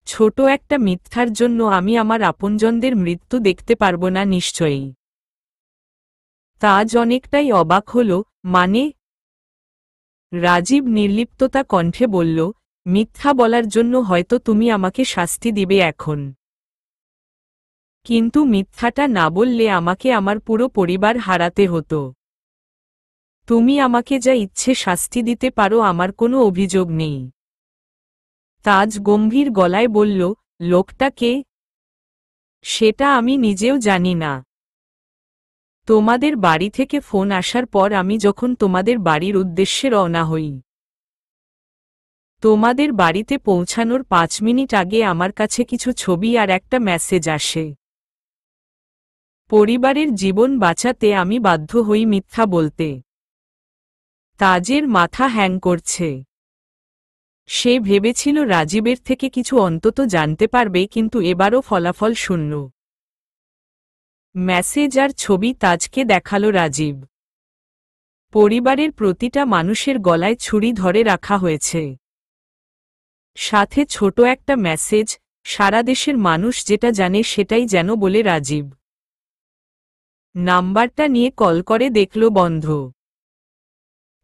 ছোট একটা মিথ্যার জন্য আমি আমার আপনজনদের মৃত্যু দেখতে পারব না নিশ্চয়ই। তাজ অনেকটাই অবাক হল, মানে? রাজীব নির্লিপ্ততা কণ্ঠে বলল, মিথ্যা বলার জন্য হয়তো তুমি আমাকে শাস্তি দিবে এখন। কিন্তু মিথ্যাটা না বললে আমাকে আমার পুরো পরিবার হারাতে হতো। তুমি আমাকে যা ইচ্ছে শাস্তি দিতে পারো, আমার কোনো অভিযোগ নেই। তাজ গম্ভীর গলায় বলল, লোকটা কে? সেটা আমি নিজেও জানি না। তোমাদের বাড়ি থেকে ফোন আসার পর আমি যখন তোমাদের বাড়ির উদ্দেশ্যে রওনা হই, তোমাদের বাড়িতে পৌঁছানোর 5 মিনিট আগে আমার কাছে কিছু ছবি আর একটা মেসেজ আসে। পরিবারের জীবন বাঁচাতে আমি বাধ্য হই মিথ্যা বলতে। তাজের মাথা হ্যাং করছে। সে ভেবেছিল রাজীবের থেকে কিছু অন্তত জানতে পারবে, কিন্তু এবারও ফলাফল শূন্য। মেসেজ আর ছবি তাজকে দেখালো রাজীব। পরিবারের প্রতিটা মানুষের গলায় ছুরি ধরে রাখা হয়েছে। সাথে ছোট একটা মেসেজ, সারা দেশের মানুষ যেটা জানে সেটাই যেন বলে রাজীব। নাম্বারটা নিয়ে কল করে দেখল বন্ধ।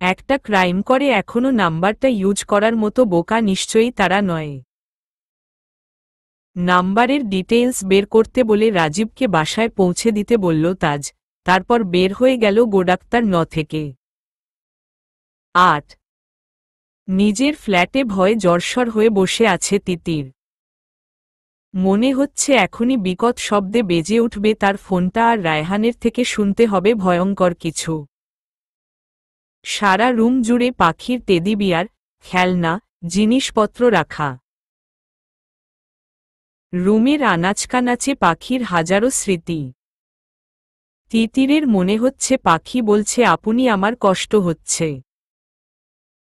একটা ক্রাইম করে এখনো নাম্বারটা ইউজ করার মতো বোকা নিশ্চয়ই তারা নয়। নাম্বারের ডিটেইলস বের করতে বলে রাজীবকে বাসায় পৌঁছে দিতে বলল তাজ। তারপর বের হয়ে গেল গোডাক্তার 9 থেকে 8। নিজের ফ্ল্যাটে ভয়ে জর্জর হয়ে বসে আছে তিতির। মনে হচ্ছে এখনই বিকট শব্দে বেজে উঠবে তার ফোনটা, আর রায়হানের থেকে শুনতে হবে ভয়ঙ্কর কিছু। সারা রুম জুড়ে পাখির টেডি বিয়ার, খেলনা, জিনিসপত্র রাখা। রুমের আনাচকানাচে পাখির হাজারো স্মৃতি। তিতিরের মনে হচ্ছে পাখি বলছে, আপনি আমার কষ্ট হচ্ছে।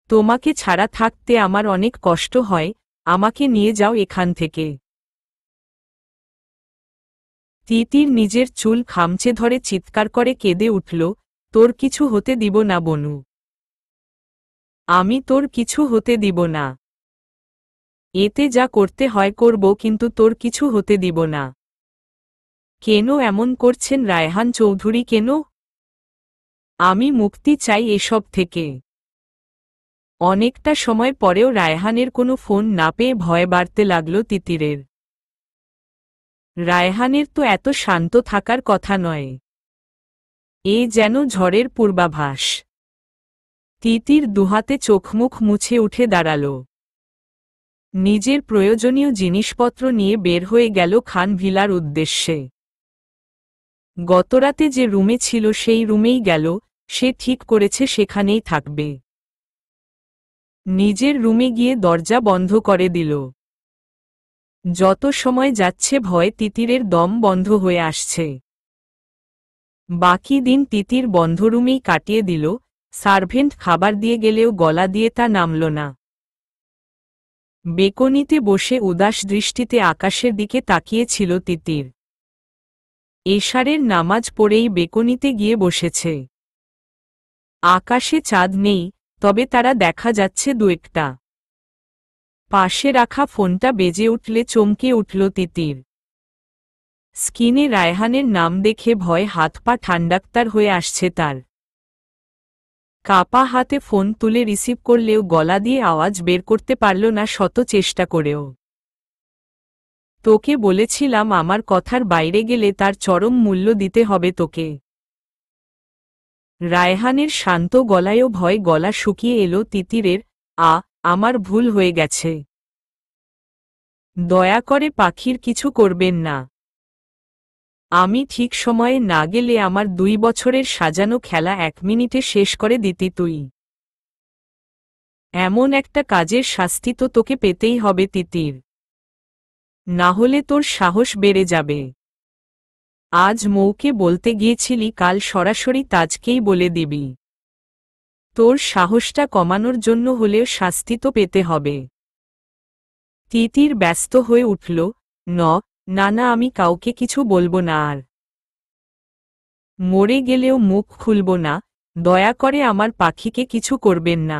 তোমাকে ছাড়া থাকতে আমার অনেক কষ্ট হয়, আমাকে নিয়ে যাও এখান থেকে। তিতির নিজের চুল খামচে ধরে চিৎকার করে কেঁদে উঠল, তোর কিছু হতে দিব না বনু। আমি তোর কিছু হতে দিব না। এতে যা করতে হয় করব, কিন্তু তোর কিছু হতে দিব না। কেন এমন করছেন রায়হান চৌধুরী, কেন? আমি মুক্তি চাই এসব থেকে। অনেকটা সময় পরেও রায়হানের কোনো ফোন না পেয়ে ভয় বাড়তে লাগল তিতিরের। রায়হানের তো এত শান্ত থাকার কথা নয়। এ যেন ঝড়ের পূর্বাভাস। তিতির দুহাতে চোখমুখ মুছে উঠে দাঁড়াল। নিজের প্রয়োজনীয় জিনিসপত্র নিয়ে বের হয়ে গেল খান ভিলার উদ্দেশ্যে। গতরাতে যে রুমে ছিল সেই রুমেই গেল, সে ঠিক করেছে সেখানেই থাকবে। নিজের রুমে গিয়ে দরজা বন্ধ করে দিল। যত সময় যাচ্ছে ভয়ে তিতিরের দম বন্ধ হয়ে আসছে। বাকি দিন তিতির বন্ধ রুমেই কাটিয়ে দিল, সার্ভেন্ট খাবার দিয়ে গেলেও গলা দিয়ে তা নামল না। বেকনিতে বসে উদাস দৃষ্টিতে আকাশের দিকে তাকিয়েছিল তিতির। এশারের নামাজ পড়েই বেকনিতে গিয়ে বসেছে। আকাশে চাঁদ নেই, তবে তারা দেখা যাচ্ছে দু একটা। পাশে রাখা ফোনটা বেজে উঠলে চমকে উঠল তিতির। স্ক্রিনে রায়হানের নাম দেখে ভয় হাত পা ঠান্ডাক্তার হয়ে আসছে তার। কাপা হাতে ফোন তুলে রিসিভ করলেও গলা দিয়ে আওয়াজ বের করতে পারল না শত চেষ্টা করেও। তোকে বলেছিলাম আমার কথার বাইরে গেলে তার চরম মূল্য দিতে হবে তোকে। রায়হানের শান্ত গলায়ও ভয় গলা শুকিয়ে এলো তিতিরের। আমার ভুল হয়ে গেছে। দয়া করে পাখির কিছু করবেন না। আমি ঠিক সময়ে না গেলে আমার 2 বছরের সাজানো খেলা 1 মিনিটে শেষ করে দিতি তুই। এমন একটা কাজের শাস্তি তো তোকে পেতেই হবে তিতির। না হলে তোর সাহস বেড়ে যাবে। আজ মৌকে বলতে গিয়েছিলি, কাল সরাসরি তাজকেই বলে দিবি। তোর সাহসটা কমানোর জন্য হলেও শাস্তি তো পেতে হবে। তিতির ব্যস্ত হয়ে উঠল। না না, আমি কাউকে কিছু বলবো না আর। মরে গেলেও মুখ খুলব না। দয়া করে আমার পাখিকে কিছু করবেন না।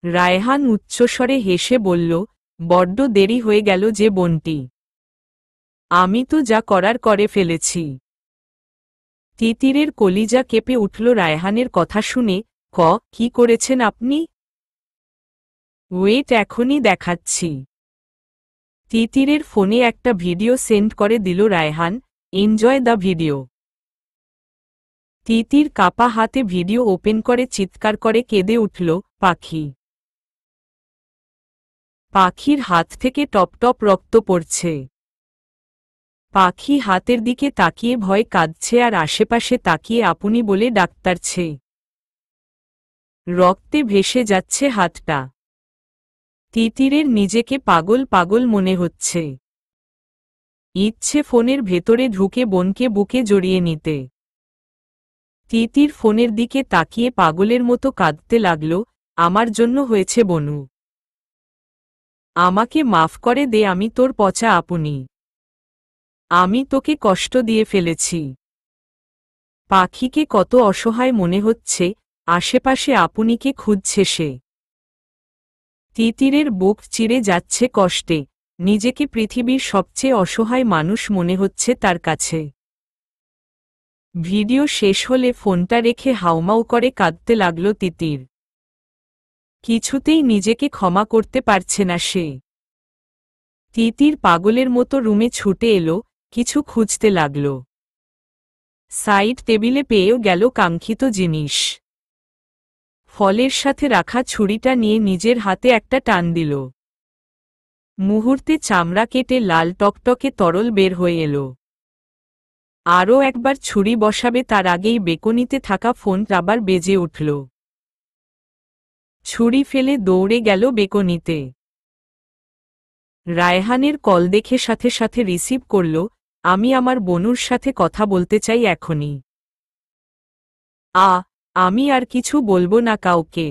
রায়হান উচ্চস্বরে হেসে বলল, বড্ড দেরি হয়ে গেল যে বোনটি। আমি তো যা করার করে ফেলেছি। তিতিরের কলিজা কেঁপে উঠল রায়হানের কথা শুনে। কি করেছেন আপনি? ওয়েট, এখনই দেখাচ্ছি। তিতিরের ফোনে একটা ভিডিও সেন্ড করে দিল Raihan. Enjoy the video. Titir কাপা হাতে ভিডিও ওপেন করে চিৎকার করে কেঁদে উঠল, পাখি। পাখির হাত থেকে টপটপ রক্ত পড়ছে। পাখি হাতের দিকে তাকিয়ে ভয় কাঁদছে আর আশেপাশে তাকিয়ে আপনি বলে ডাকতারছে। রক্তে ভেসে যাচ্ছে হাতটা। তিতিরের নিজেকে পাগল পাগল মনে হচ্ছে। ইচ্ছে ফোনের ভেতরে ঢুকে বোনকে বুকে জড়িয়ে নিতে। তিতির ফোনের দিকে তাকিয়ে পাগলের মতো কাঁদতে লাগল, আমার জন্য হয়েছে বনু। আমাকে মাফ করে দে, আমি তোর পচা আপনি। আমি তোকে কষ্ট দিয়ে ফেলেছি। পাখিকে কত অসহায় মনে হচ্ছে, আশেপাশে আপনিকে খুঁজছে সে। তিতিরের বুক চিরে যাচ্ছে কষ্টে, নিজেকে পৃথিবীর সবচেয়ে অসহায় মানুষ মনে হচ্ছে তার কাছে। ভিডিও শেষ হলে ফোনটা রেখে হাউমাউ করে কাঁদতে লাগল তিতির। কিছুতেই নিজেকে ক্ষমা করতে পারছে না সে। তিতির পাগলের মতো রুমে ছুটে এলো, কিছু খুঁজতে লাগল। সাইড টেবিলে পেয়েও গেল কাঙ্ক্ষিত জিনিস। ফলের সাথে রাখা ছুরিটা নিয়ে নিজের হাতে একটা টান দিল। মুহূর্তে চামড়া কেটে লাল টকটকে তরল বের হয়ে এলো। আরও একবার ছুরি বসাবে তার আগেই বেকনিতে থাকা ফোন আবার বেজে উঠল। ছুরি ফেলে দৌড়ে গেল বেকনিতে। রায়হানের কল দেখে সাথে সাথে রিসিভ করল, আমি আমার বনুর সাথে কথা বলতে চাই এখনই। আমি আর কিছু বলবো না কাউকে।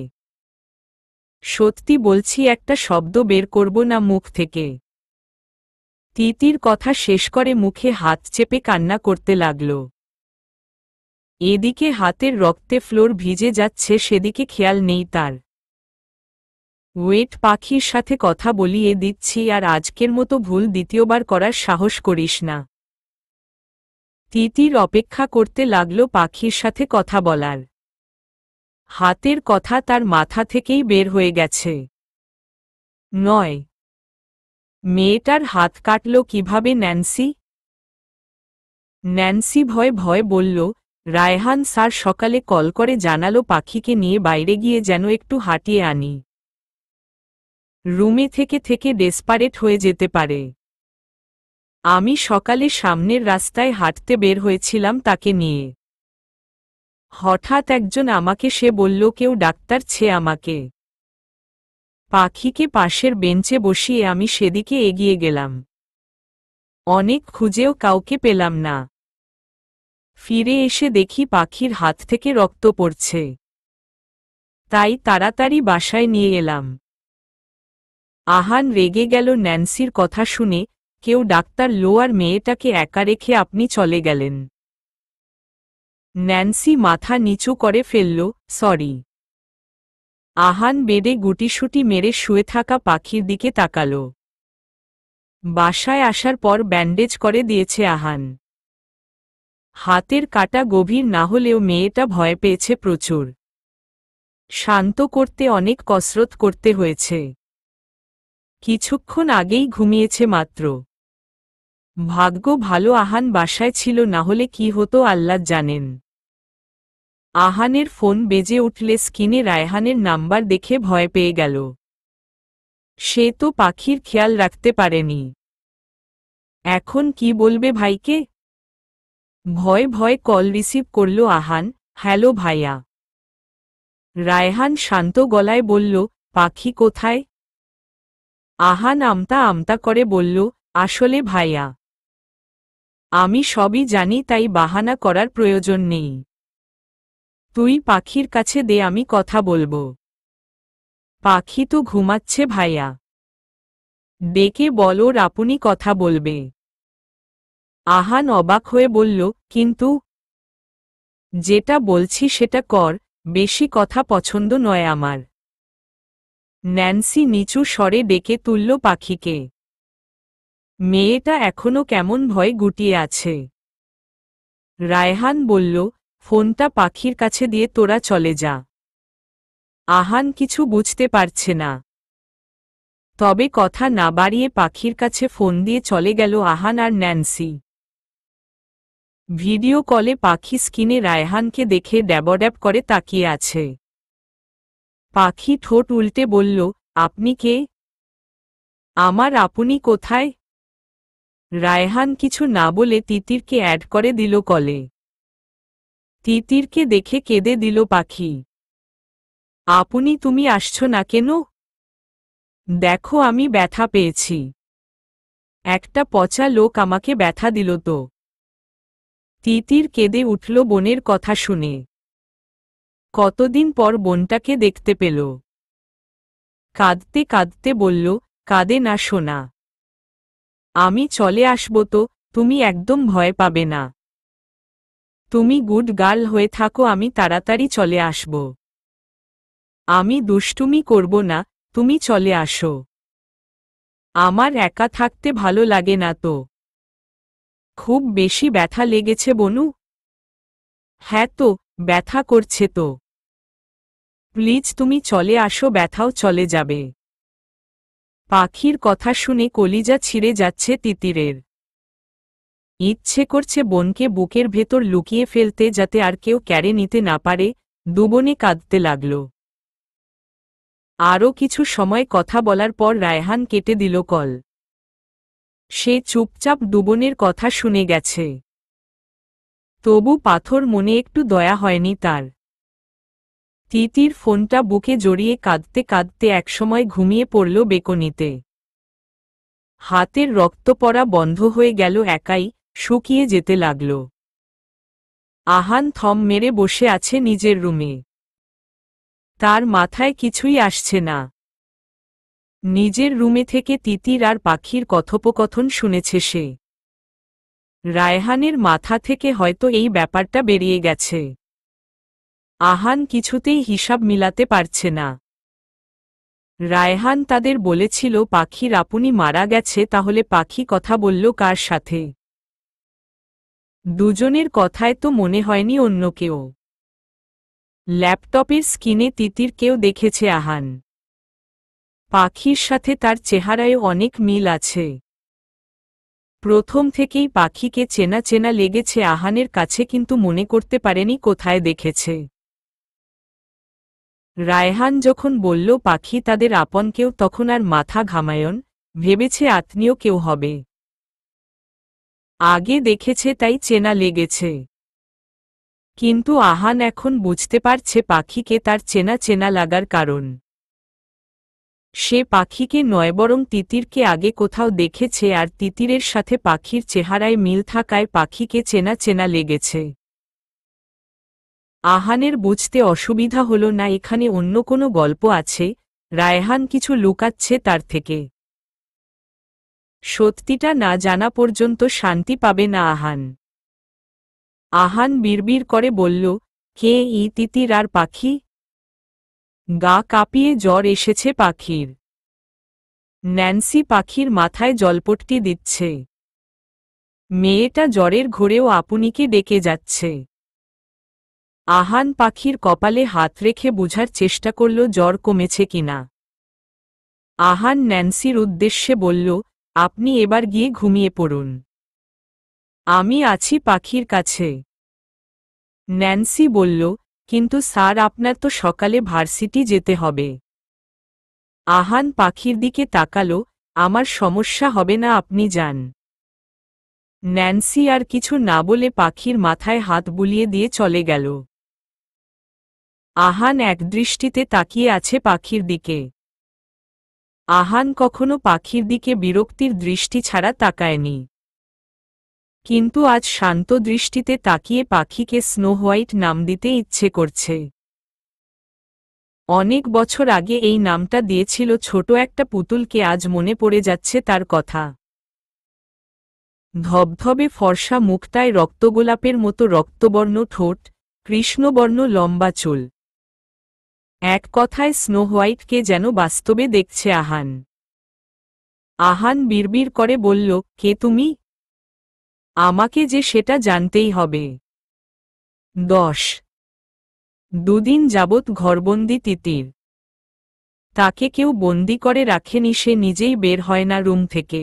সত্যি বলছি একটা শব্দ বের করব না মুখ থেকে। তিতির কথা শেষ করে মুখে হাত চেপে কান্না করতে লাগল। এদিকে হাতের রক্তে ফ্লোর ভিজে যাচ্ছে, সেদিকে খেয়াল নেই তার। ওয়েট, পাখির সাথে কথা বলিয়ে দিচ্ছি, আর আজকের মতো ভুল দ্বিতীয়বার করার সাহস করিস না। তিতির অপেক্ষা করতে লাগল পাখির সাথে কথা বলার। হাতের কথা তার মাথা থেকেই বের হয়ে গেছে। নয়, মেয়েটার হাত কাটল কিভাবে ন্যান্সি? ন্যান্সি ভয়ে ভয়ে বলল, রায়হান স্যার সকালে কল করে জানালো পাখিকে নিয়ে বাইরে গিয়ে যেন একটু হাঁটিয়ে আনি। রুমে থেকে থেকে ডেসপারেট হয়ে যেতে পারে। আমি সকালে সামনের রাস্তায় হাঁটতে বের হয়েছিলাম তাকে নিয়ে। হঠাৎ একজন আমাকে সে বলল কেউ ডাক্তার ছে আমাকে। পাখিকে পাশের বেঞ্চে বসিয়ে আমি সেদিকে এগিয়ে গেলাম। অনেক খুঁজেও কাউকে পেলাম না। ফিরে এসে দেখি পাখির হাত থেকে রক্ত পড়ছে। তাই তাড়াতাড়ি বাসায় নিয়ে এলাম। আহান রেগে গেল ন্যান্সির কথা শুনে, কেউ ডাক্তার লো আর মেয়েটাকে একা রেখে আপনি চলে গেলেন। ন্যান্সি মাথা নিচু করে ফেলল, সরি। আহান বেডে গুটিসুটি মেরে শুয়ে থাকা পাখির দিকে তাকাল। বাসায় আসার পর ব্যান্ডেজ করে দিয়েছে আহান। হাতের কাটা গভীর না হলেও মেয়েটা ভয় পেয়েছে প্রচুর। শান্ত করতে অনেক কসরত করতে হয়েছে। কিছুক্ষণ আগেই ঘুমিয়েছে মাত্র। ভাগ্য ভালো আহান বাসায় ছিল, না হলে কি হতো আল্লাহ জানেন। আহানের ফোন বেজে উঠলে স্ক্রিনে রায়হানের নাম্বার দেখে ভয় পেয়ে গেল। সে তো পাখির খেয়াল রাখতে পারেনি। এখন কি বলবে ভাইকে? ভয় ভয় কল রিসিভ করল আহান, হ্যালো ভাইয়া। রায়হান শান্ত গলায় বলল, পাখি কোথায়? আহান আমতা আমতা করে বলল, আসলে ভাইয়া, আমি সবই জানি, তাই বাহানা করার প্রয়োজন নেই। তুই পাখির কাছে দে, আমি কথা বলবো। পাখি তো ঘুমাচ্ছে ভাইয়া। ডেকে বল ওর আপনি কথা বলবে। আহান অবাক হয়ে বলল, কিন্তু যেটা বলছি সেটা কর, বেশি কথা পছন্দ নয় আমার। ন্যান্সি নিচু স্বরে ডেকে তুলল পাখিকে। মেয়েটা এখনো কেমন ভয় গুটিয়ে আছে। রায়হান বলল, ফোনটা পাখির কাছে দিয়ে তোরা চলে যা। আহান কিছু বুঝতে পারছে না। তবে কথা না বাড়িয়ে পাখির কাছে ফোন দিয়ে চলে গেল আহান আর ন্যান্সি। ভিডিও কলে পাখি স্ক্রিনে রায়হানকে দেখে ড্যাবড্যাব করে তাকিয়ে আছে। পাখি ঠোঁট উল্টে বলল, আপনি কে? আমার আপনি কোথায়? রায়হান কিছু না বলে তিতিরকে অ্যাড করে দিল কলে। তিতিরকে দেখে কেঁদে দিল পাখি। আপনি তুমি আসছো না কেন? দেখো আমি ব্যথা পেয়েছি। একটা পচা লোক আমাকে ব্যথা দিল তো। তিতির কেঁদে উঠল বোনের কথা শুনে। কতদিন পর বোনটাকে দেখতে পেল। কাঁদতে কাঁদতে বলল, কাঁদে না সোনা। আমি চলে আসব তো, তুমি একদম ভয় পাবে না। তুমি গুড গার্ল হয়ে থাকো, আমি তাড়াতাড়ি চলে আসব। আমি দুষ্টুমি করব না, তুমি চলে আসো। আমার একা থাকতে ভালো লাগে না তো। খুব বেশি ব্যথা লেগেছে বনু? হ্যাঁ তো, ব্যথা করছে তো। প্লিজ তুমি চলে আসো, ব্যথাও চলে যাবে। পাখির কথা শুনে কলিজা ছিঁড়ে যাচ্ছে তিতিরের। ইচ্ছে করছে বোনকে বুকের ভেতর লুকিয়ে ফেলতে, যাতে আর কেউ কেড়ে নিতে না পারে। দুবনে কাঁদতে লাগল। আরও কিছু সময় কথা বলার পর রায়হান কেটে দিল কল। সে চুপচাপ দুবনের কথা শুনে গেছে। তবু পাথর মনে একটু দয়া হয়নি তার। তিতির ফোনটা বুকে জড়িয়ে কাঁদতে কাঁদতে একসময় ঘুমিয়ে পড়ল বেকনিতে। হাতের রক্ত পড়া বন্ধ হয়ে গেল, একাই শুকিয়ে যেতে লাগল। আহান থম মেরে বসে আছে নিজের রুমে। তার মাথায় কিছুই আসছে না। নিজের রুমে থেকে তিতির আর পাখির কথোপকথন শুনেছে সে। রায়হানের মাথা থেকে হয়তো এই ব্যাপারটা বেরিয়ে গেছে। আহান কিছুতেই হিসাব মিলাতে পারছে না। রায়হান তাদের বলেছিল পাখির আপনি মারা গেছে, তাহলে পাখি কথা বলল কার সাথে? দুজনের কথায় তো মনে হয়নি অন্য কেউ। ল্যাপটপের স্ক্রিনে তিতিরকেও দেখেছে আহান। পাখির সাথে তার চেহারায় অনেক মিল আছে। প্রথম থেকেই পাখিকে চেনা চেনা লেগেছে আহানের কাছে, কিন্তু মনে করতে পারেনি কোথায় দেখেছে। রায়হান যখন বলল পাখি তাদের আপন কেউ, তখন আর মাথা ঘামায়ন, ভেবেছে আত্মীয় কেউ হবে। আগে দেখেছে তাই চেনা লেগেছে। কিন্তু আহান এখন বুঝতে পারছে পাখিকে তার চেনা চেনা লাগার কারণ। সে পাখিকে নয় বরং তিতিরকে আগে কোথাও দেখেছে, আর তিতিরের সাথে পাখির চেহারায় মিল থাকায় পাখিকে চেনা চেনা লেগেছে। আহানের বুঝতে অসুবিধা হল না এখানে অন্য কোনো গল্প আছে, রায়হান কিছু লুকাচ্ছে তার থেকে। সত্যিটা না জানা পর্যন্ত শান্তি পাবে না আহান। আহান বিড়বিড় করে বলল, কে তিতির আর পাখি? গা কাঁপিয়ে জ্বর এসেছে পাখির। ন্যান্সি পাখির মাথায় জলপট্টি দিচ্ছে। মেয়েটা জ্বরের ঘোরেও আপুনিকে ডেকে যাচ্ছে। আহান পাখির কপালে হাত রেখে বুঝার চেষ্টা করল জ্বর কমেছে কিনা। আহান ন্যান্সির উদ্দেশ্যে বলল, আপনি এবার গিয়ে ঘুমিয়ে পড়ুন, আমি আছি পাখির কাছে। ন্যান্সি বলল, কিন্তু স্যার আপনার তো সকালে ভার্সিটি যেতে হবে। আহান পাখির দিকে তাকালো, আমার সমস্যা হবে না, আপনি যান। ন্যান্সি আর কিছু না বলে পাখির মাথায় হাত বুলিয়ে দিয়ে চলে গেল। আহান একদৃষ্টিতে তাকিয়ে আছে পাখির দিকে। আহান কখনো পাখির দিকে বিরক্তির দৃষ্টি ছাড়া তাকায়নি, কিন্তু আজ শান্ত দৃষ্টিতে তাকিয়ে পাখিকে স্নো হোয়াইট নাম দিতে ইচ্ছে করছে। অনেক বছর আগে এই নামটা দিয়েছিল ছোট একটা পুতুলকে, আজ মনে পড়ে যাচ্ছে তার কথা। ধবধবে ফর্সা মুখটায় রক্তগোলাপের মতো রক্তবর্ণ ঠোঁট, কৃষ্ণবর্ণ লম্বা চুল। এক কথায় স্নো হোয়াইটকে যেন বাস্তবে দেখছে আহান। আহান বিড়বিড় করে বলল, কে তুমি? আমাকে যে সেটা জানতেই হবে। 2 দিন যাবৎ ঘরবন্দি তিতির। তাকে কেউ বন্দি করে রাখেনি, সে নিজেই বের হয় না রুম থেকে।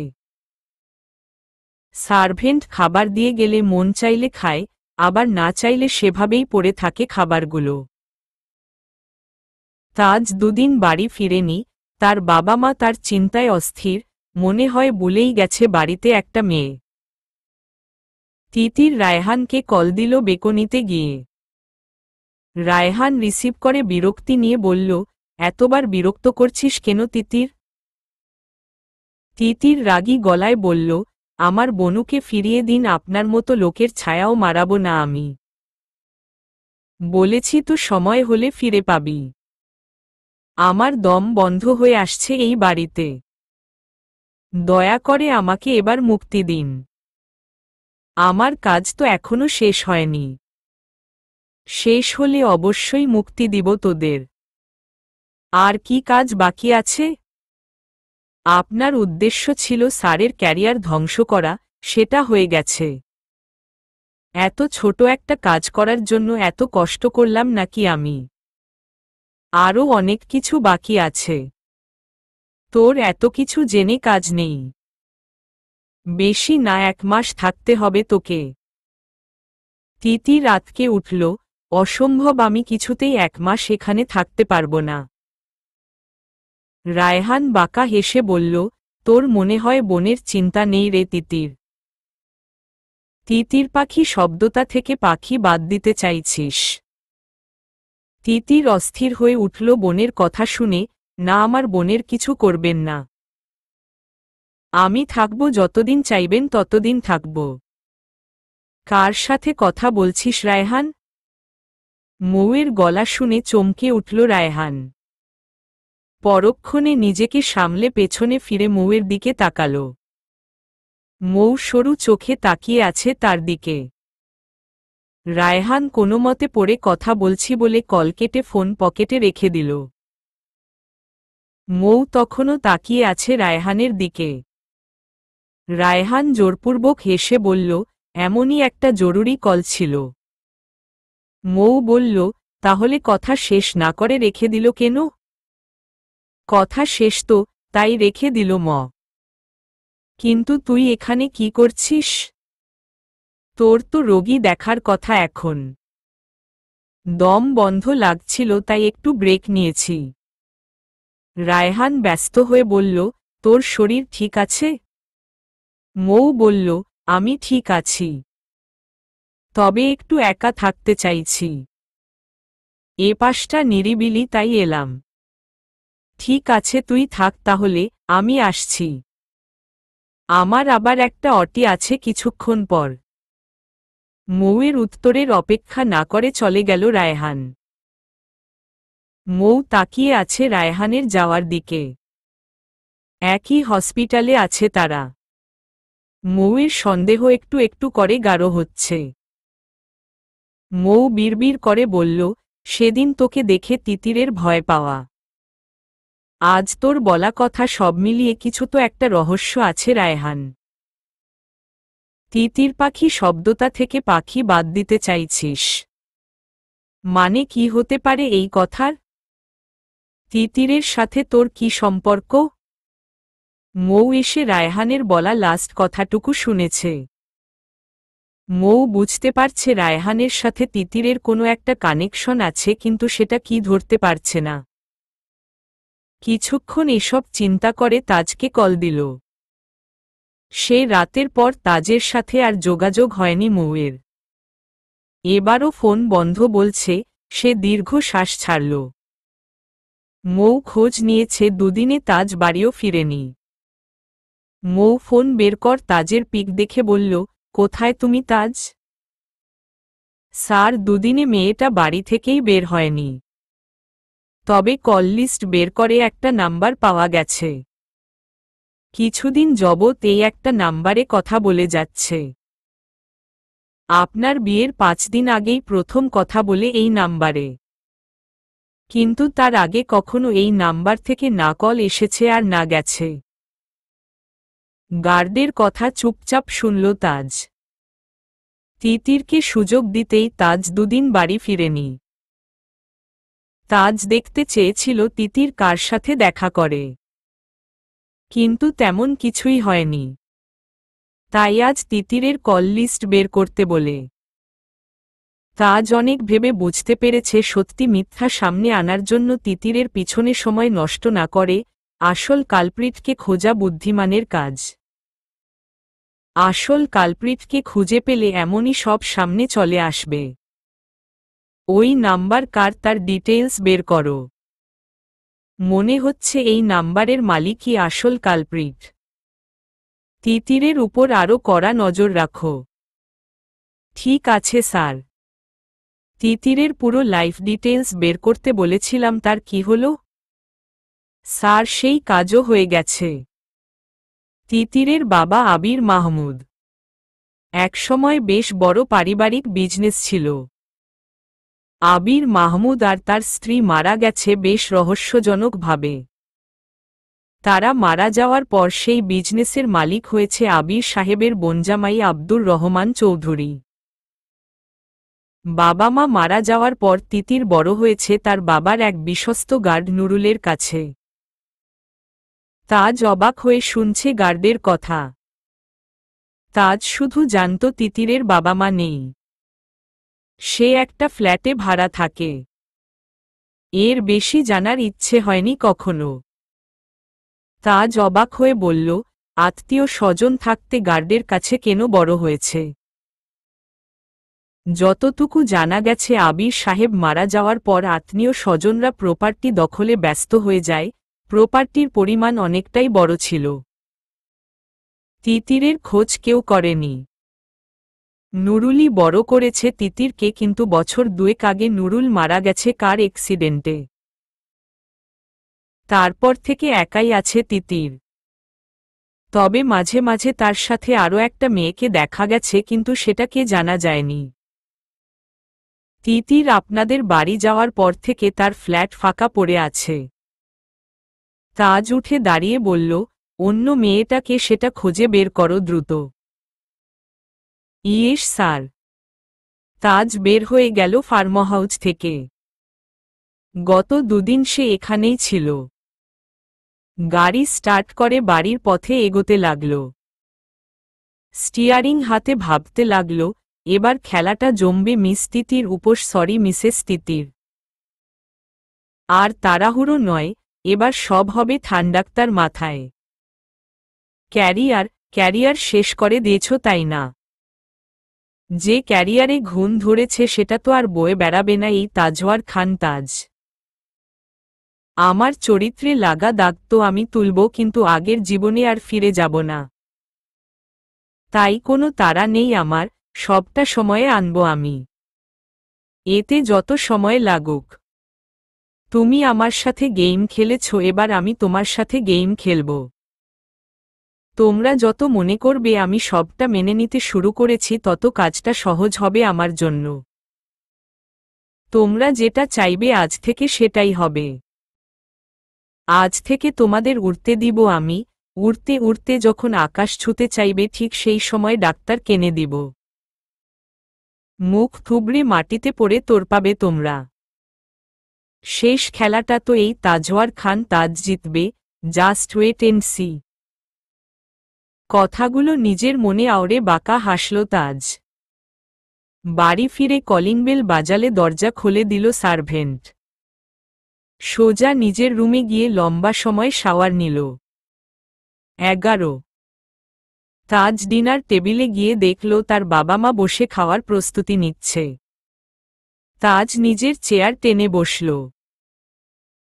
সার্ভেন্ট খাবার দিয়ে গেলে মন চাইলে খায়, আবার না চাইলে সেভাবেই পড়ে থাকে খাবারগুলো। তাজ 2 দিন বাড়ি ফিরেনি, তার বাবা মা তার চিন্তায় অস্থির, মনে হয় ভুলেই গেছে বাড়িতে একটা মেয়ে। তিতির রায়হানকে কল দিল বেকনিতে গিয়ে। রায়হান রিসিভ করে বিরক্তি নিয়ে বলল, এতবার বিরক্ত করছিস কেন তিতির? তিতির রাগী গলায় বলল, আমার বনুকে ফিরিয়ে দিন, আপনার মতো লোকের ছায়াও মারাবো না আমি। বলেছি তো সময় হলে ফিরে পাবি। আমার দম বন্ধ হয়ে আসছে এই বাড়িতে। দয়া করে আমাকে এবার মুক্তি দিন। আমার কাজ তো এখনো শেষ হয়নি। শেষ হলে অবশ্যই মুক্তি দিব তোদের। আর কি কাজ বাকি আছে? আপনার উদ্দেশ্য ছিল স্যারের ক্যারিয়ার ধ্বংস করা, সেটা হয়ে গেছে। এত ছোট একটা কাজ করার জন্য এত কষ্ট করলাম নাকি আমি? আরও অনেক কিছু বাকি আছে। তোর এত কিছু জেনে কাজ নেই। বেশি না 1 মাস থাকতে হবে তোকে। তিতির আতকে উঠল, অসম্ভব, আমি কিছুতেই 1 মাস এখানে থাকতে পারব না। রায়হান বাঁকা হেসে বলল, তোর মনে হয় বোনের চিন্তা নেই রে তিতির। তিতির পাখি শব্দটা থেকে পাখি বাদ দিতে চাইছিস? তিতির অস্থির হয়ে উঠল বোনের কথা শুনে, না, আমার বোনের কিছু করবেন না। আমি থাকব যতদিন চাইবেন ততদিন থাকব। কার সাথে কথা বলছিস রায়হান? মৌয়ের গলা শুনে চমকে উঠল রায়হান। পরক্ষণে নিজেকে সামলে পেছনে ফিরে মৌয়ের দিকে তাকাল। মৌ সরু চোখে তাকিয়ে আছে তার দিকে। রায়হান কোনোমতে পড়ে কথা বলছি বলে কল কেটে ফোন পকেটে রেখে দিল। মৌ তখনও তাকিয়ে আছে রায়হানের দিকে। রায়হান জোরপূর্বক হেসে বলল, এমনই একটা জরুরি কল ছিল। মৌ বলল, তাহলে কথা শেষ না করে রেখে দিল কেন? কথা শেষ তো, তাই রেখে দিল কিন্তু তুই এখানে কি করছিস? তোর তো রোগী দেখার কথা এখন। দম বন্ধ লাগছিল তাই একটু ব্রেক নিয়েছি। রায়হান ব্যস্ত হয়ে বলল, তোর শরীর ঠিক আছে? মৌ বলল, আমি ঠিক আছি, তবে একটু একা থাকতে চাইছি। এ পাশটা নিরিবিলি তাই এলাম। ঠিক আছে তুই থাক তাহলে, আমি আসছি। আমার আবার একটা অটি আছে কিছুক্ষণ পর। মৌয়ের উত্তরের অপেক্ষা না করে চলে গেল রায়হান। মৌ তাকিয়ে আছে রায়হানের যাওয়ার দিকে। একই হসপিটালে আছে তারা। মৌয়ের সন্দেহ একটু একটু করে গাঢ় হচ্ছে। মৌ বিড়বিড় করে বলল, সেদিন তোকে দেখে তিতিরের ভয় পাওয়া। আজ তোর বলা কথা সব মিলিয়ে কিছু তো একটা রহস্য আছে রায়হান। তিতির পাখি শব্দটা থেকে পাখি বাদ দিতে চাইছিস? মানে কি হতে পারে এই কথার? তিতিরের সাথে তোর কি সম্পর্ক? মৌ এসে রায়হানের বলা লাস্ট কথাটুকু শুনেছে। মৌ বুঝতে পারছে রায়হানের সাথে তিতিরের কোনো একটা কানেকশন আছে, কিন্তু সেটা কি ধরতে পারছে না। কিছুক্ষণ এসব চিন্তা করে তাজকে কল দিল। সে রাতের পর তাজের সাথে আর যোগাযোগ হয়নি মৌয়ের। এবারও ফোন বন্ধ বলছে। সে দীর্ঘ শ্বাস ছাড়ল। মৌ খোঁজ নিয়েছে দুদিনে তাজ বাড়িও ফিরেনি। মৌ ফোন বের কর তাজের পিক দেখে বলল, কোথায় তুমি তাজ? স্যার দুদিনে মেয়েটা বাড়ি থেকেই বের হয়নি। তবে কল লিস্ট বের করে একটা নাম্বার পাওয়া গেছে। কিছুদিন যাবত এই একটা নাম্বারে কথা বলে যাচ্ছে। আপনার বিয়ের 5 দিন আগেই প্রথম কথা বলে এই নাম্বারে। কিন্তু তার আগে কখনো এই নাম্বার থেকে না কল এসেছে আর না গেছে। গার্ডের কথা চুপচাপ শুনল তাজ। তিতিরকে সুযোগ দিতেই তাজ দুদিন বাড়ি ফিরেনি। তাজ দেখতে চেয়েছিল তিতির কার সাথে দেখা করে, কিন্তু তেমন কিছুই হয়নি। তাই আজ তিতিরের কল লিস্ট বের করতে বলে। তাজ অনেক ভেবে বুঝতে পেরেছে সত্যি মিথ্যা সামনে আনার জন্য তিতিরের পিছনে সময় নষ্ট না করে আসল কালপ্রিটকে খোঁজা বুদ্ধিমানের কাজ। আসল কালপ্রিটকে খুঁজে পেলে এমনই সব সামনে চলে আসবে। ওই নাম্বার কার তার ডিটেইলস বের করো। মনে হচ্ছে এই নাম্বারের মালিকই আসল কালপ্রিট। তিতিরের উপর আরও কড়া নজর রাখো। ঠিক আছে স্যার। তিতিরের পুরো লাইফ ডিটেইলস বের করতে বলেছিলাম, তার কি হলো? স্যার সেই কাজও হয়ে গেছে। তিতিরের বাবা আবির মাহমুদ। একসময় বেশ বড় পারিবারিক বিজনেস ছিল। আবির মাহমুদ আর তার স্ত্রী মারা গেছে বেশ রহস্যজনকভাবে। তারা মারা যাওয়ার পর সেই বিজনেসের মালিক হয়েছে আবির সাহেবের বোনজামাই আব্দুর রহমান চৌধুরী। বাবা মা মারা যাওয়ার পর তিতির বড় হয়েছে তার বাবার এক বিশ্বস্ত গার্ড নুরুলের কাছে। তাজ অবাক হয়ে শুনছে গার্ডের কথা। তাজ শুধু জানত তিতিরের বাবা মা নেই। সে একটা ফ্ল্যাটে ভাড়া থাকে। এর বেশি জানার ইচ্ছে হয়নি কখনো। তাজ অবাক হয়ে বলল, আত্মীয় স্বজন থাকতে গার্ডের কাছে কেন বড় হয়েছে? যতটুকু জানা গেছে আবির সাহেব মারা যাওয়ার পর আত্মীয় স্বজনরা প্রপার্টি দখলে ব্যস্ত হয়ে যায়। প্রপার্টির পরিমাণ অনেকটাই বড় ছিল। তিতিরের খোঁজ কেউ করেনি। নুরুলই বড় করেছে তিতিরকে, কিন্তু বছর 2 আগে নুরুল মারা গেছে কার অ্যাক্সিডেন্টে। তারপর থেকে একাই আছে তিতির। তবে মাঝে মাঝে তার সাথে আরও একটা মেয়েকে দেখা গেছে, কিন্তু সেটা কে জানা যায়নি। তিতির আপনাদের বাড়ি যাওয়ার পর থেকে তার ফ্ল্যাট ফাঁকা পড়ে আছে। তাজ উঠে দাঁড়িয়ে বলল, অন্য মেয়েটাকে সেটা খুঁজে বের করো দ্রুত। Yes sir. তাজ বের হয়ে গেল ফার্মহাউস থেকে। গত দুদিন সে এখানেই ছিল। গাড়ি স্টার্ট করে বাড়ির পথে এগোতে লাগল। স্টিয়ারিং হাতে ভাবতে লাগল, এবার খেলাটা জমবে মিস তিতির উপর, সরি মিসেস তিতির। আর তাড়াহুড়ো নয়, এবার সব হবে ঠান্ডাক্তার মাথায়। ক্যারিয়ার শেষ করে দিয়েছ তাই না? যে ক্যারিয়ারে ঘুণ ধরেছে সেটা তো আর বয়ে বেড়াবে না এই তাজওয়ার খান তাজ। আমার চরিত্রে লাগা দাগ তো আমি তুলব, কিন্তু আগের জীবনে আর ফিরে যাব না। তাই কোনো তাড়া নেই আমার, সবটা সময়ে আনব আমি। এতে যত সময় লাগুক। তুমি আমার সাথে গেম খেলেছ, এবার আমি তোমার সাথে গেম খেলব। তোমরা যত মনে করবে আমি সবটা মেনে নিতে শুরু করেছি, তত কাজটা সহজ হবে আমার জন্য। তোমরা যেটা চাইবে আজ থেকে সেটাই হবে। আজ থেকে তোমাদের উড়তে দিব আমি, উড়তে উড়তে যখন আকাশ ছুঁতে চাইবে ঠিক সেই সময় ডাক্তার কেনে দিব। মুখ থুবড়ে মাটিতে পড়ে তোরপাবে তোমরা। শেষ খেলাটা তো এই তাজওয়ার খান তাজ জিতবে, জাস্ট ওয়েট এন্ড সি। কথাগুলো নিজের মনে আওড়ে বাঁকা হাসল তাজ। বাড়ি ফিরে কলিং বেল বাজালে দরজা খুলে দিল সার্ভেন্ট। সোজা নিজের রুমে গিয়ে লম্বা সময় শাওয়ার নিল। 11। তাজ ডিনার টেবিলে গিয়ে দেখল তার বাবা মা বসে খাওয়ার প্রস্তুতি নিচ্ছে। তাজ নিজের চেয়ার টেনে বসল।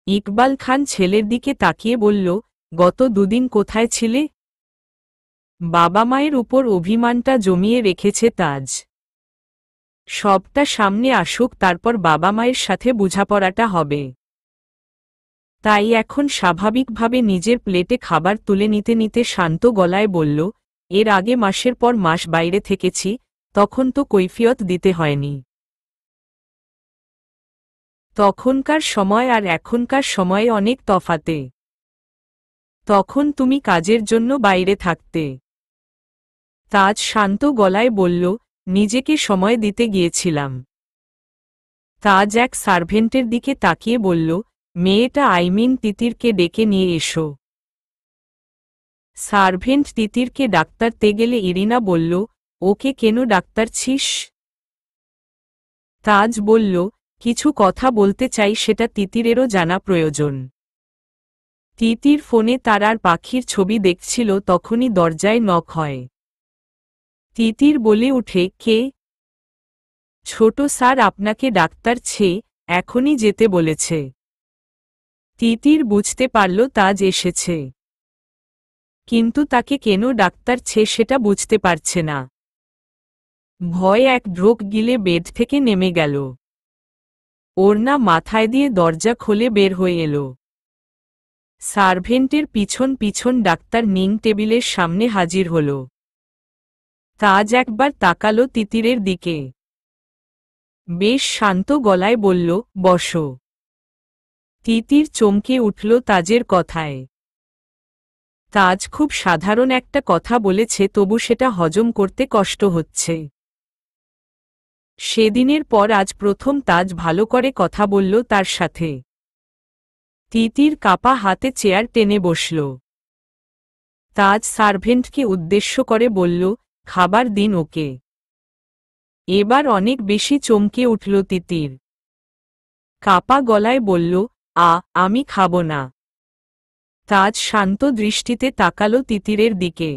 ইকবাল খান ছেলের দিকে তাকিয়ে বলল, গত দুদিন কোথায় ছিলে? বাবা মায়ের উপর অভিমানটা জমিয়ে রেখেছে তাজ। সবটা সামনে আসুক, তারপর বাবা মায়ের সাথে বোঝাপড়াটা হবে। তাই এখন স্বাভাবিকভাবে নিজের প্লেটে খাবার তুলে নিতে নিতে শান্ত গলায় বলল, এর আগে মাসের পর মাস বাইরে থেকেছি, তখন তো কৈফিয়ত দিতে হয়নি। তখনকার সময় আর এখনকার সময়ে অনেক তফাতে। তখন তুমি কাজের জন্য বাইরে থাকতে। তাজ শান্ত গলায় বলল, নিজেকে সময় দিতে গিয়েছিলাম। তাজ এক সার্ভেন্টের দিকে তাকিয়ে বলল, মেয়েটা তিতিরকে ডেকে নিয়ে এসো। সার্ভেন্ট তিতিরকে ডাক্তারতে গেলে ইরিনা বলল, ওকে কেন ডাক্তারছিস? তাজ বলল, কিছু কথা বলতে চাই, সেটা তিতিরেরও জানা প্রয়োজন। তিতির ফোনে তারার পাখির ছবি দেখছিল, তখনই দরজায় নক হয়। তিতির বলে উঠে, কে? ছোট স্যার আপনাকে ডাক্তার এখনই যেতে বলেছে। তিতির বুঝতে পারল তাজ এসেছে, কিন্তু তাকে কেন ডাক্তার সেটা বুঝতে পারছে না। ভয় এক ঢোক গিলে বেড থেকে নেমে গেল। ওড়না মাথায় দিয়ে দরজা খুলে বের হয়ে এলো। সার্ভেন্টের পিছন পিছন ডাক্তার নিং টেবিলের সামনে হাজির হল। তাজ একবার তাকালো তিতিরের দিকে। বেশ শান্ত গলায় বলল, বসো। তিতির চমকে উঠল তাজের কথায়। তাজ খুব সাধারণ একটা কথা বলেছে, তবু সেটা হজম করতে কষ্ট হচ্ছে। সেদিনের পর আজ প্রথম তাজ ভালো করে কথা বলল তার সাথে। তিতির কাপা হাতে চেয়ার টেনে বসল। তাজ সার্ভেন্টকে উদ্দেশ্য করে বলল, খাবার দিন ওকে। এবার অনেক বেশি চমকে উঠল তিতির। কাপা গলায় বলল, আমি খাব না। তাজ শান্ত দৃষ্টিতে তাকালো তিতিরের দিকে।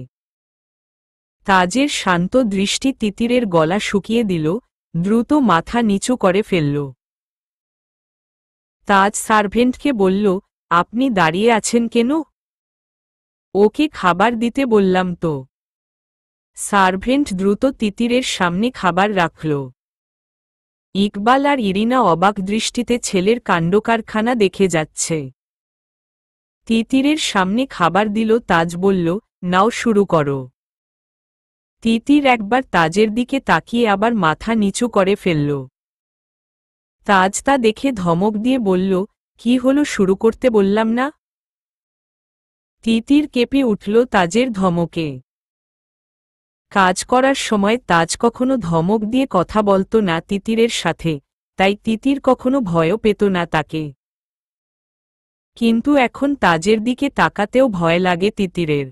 তাজের শান্ত দৃষ্টি তিতিরের গলা শুকিয়ে দিল, দ্রুত মাথা নিচু করে ফেলল। তাজ সার্ভেন্টকে বলল, আপনি দাঁড়িয়ে আছেন কেন? ওকে খাবার দিতে বললাম তো। সার্ভেন্ট দ্রুত তিতিরের সামনে খাবার রাখল। ইকবাল আর ইরিনা অবাক দৃষ্টিতে ছেলের কাণ্ডকারখানা দেখে যাচ্ছে। তিতিরের সামনে খাবার দিল। তাজ বলল, নাও শুরু করো। তিতির একবার তাজের দিকে তাকিয়ে আবার মাথা নিচু করে ফেলল। তাজ তা দেখে ধমক দিয়ে বলল, কি হলো, শুরু করতে বললাম না? তিতির কেঁপে উঠল তাজের ধমকে। কাজ করার সময় তাজ কখনো ধমক দিয়ে কথা বলতো না তিতিরের সাথে, তাই তিতির কখনো ভয়ও পেত না তাকে। কিন্তু এখন তাজের দিকে তাকাতেও ভয় লাগে তিতিরের।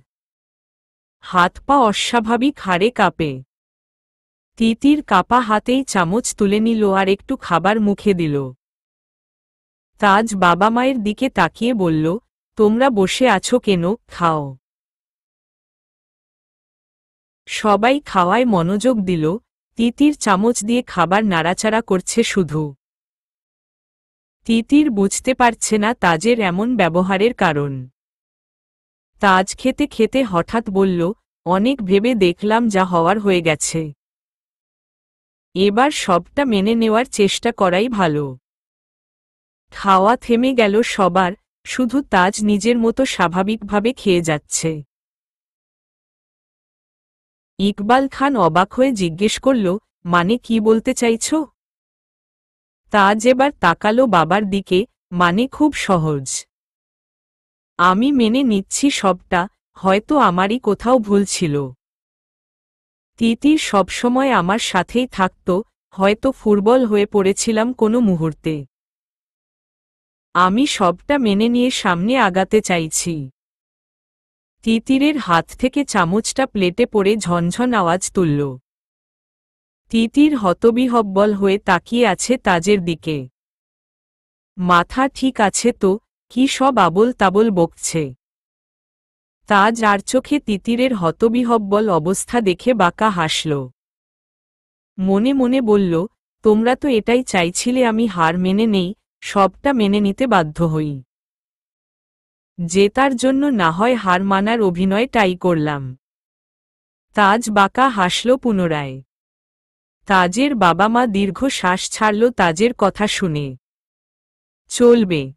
হাত পা অস্বাভাবিক হারে কাঁপে। তিতির কাপা হাতেই চামচ তুলে নিল আর একটু খাবার মুখে দিল। তাজ বাবা মায়ের দিকে তাকিয়ে বলল, তোমরা বসে আছো কেন, খাও। সবাই খাওয়ায় মনোযোগ দিল। তিতির চামচ দিয়ে খাবার নাড়াচাড়া করছে শুধু। তিতির বুঝতে পারছে না তাজের এমন ব্যবহারের কারণ। তাজ খেতে খেতে হঠাৎ বলল, অনেক ভেবে দেখলাম যা হওয়ার হয়ে গেছে। এবার সবটা মেনে নেওয়ার চেষ্টা করাই ভালো। খাওয়া থেমে গেল সবার, শুধু তাজ নিজের মতো স্বাভাবিকভাবে খেয়ে যাচ্ছে। ইকবাল খান অবাক হয়ে জিজ্ঞেস করল, মানে কি বলতে চাইছ? তাজ এবার তাকালো বাবার দিকে, মানে খুব সহজ। আমি মেনে নিচ্ছি সবটা, হয়তো আমারই কোথাও ভুল ছিল। তিতির সবসময় আমার সাথেই থাকত, হয়তো ফুটবল হয়ে পড়েছিলাম কোনো মুহূর্তে। আমি সবটা মেনে নিয়ে সামনে আগাতে চাইছি। তিতিরের হাত থেকে চামচটা প্লেটে পড়ে ঝনঝন আওয়াজ তুলল। তিতির হতবিহ্বল হয়ে তাকিয়ে আছে তাজের দিকে। মাথা ঠিক আছে তো, কি সব আবোল তাবোল বকছে? তাজ আর চোখে তিতিরের হতবিহ্বল অবস্থা দেখে বাঁকা হাসল। মনে মনে বলল, তোমরা তো এটাই চাইছিলে আমি হার মেনে নেই, সবটা মেনে নিতে বাধ্য হই। জেতার জন্য না হয় হার মানার অভিনয়টাই করলাম। তাজ বাঁকা হাসল পুনরায়। তাজের বাবা মা দীর্ঘ শ্বাস ছাড়ল তাজের কথা শুনে। চলবে।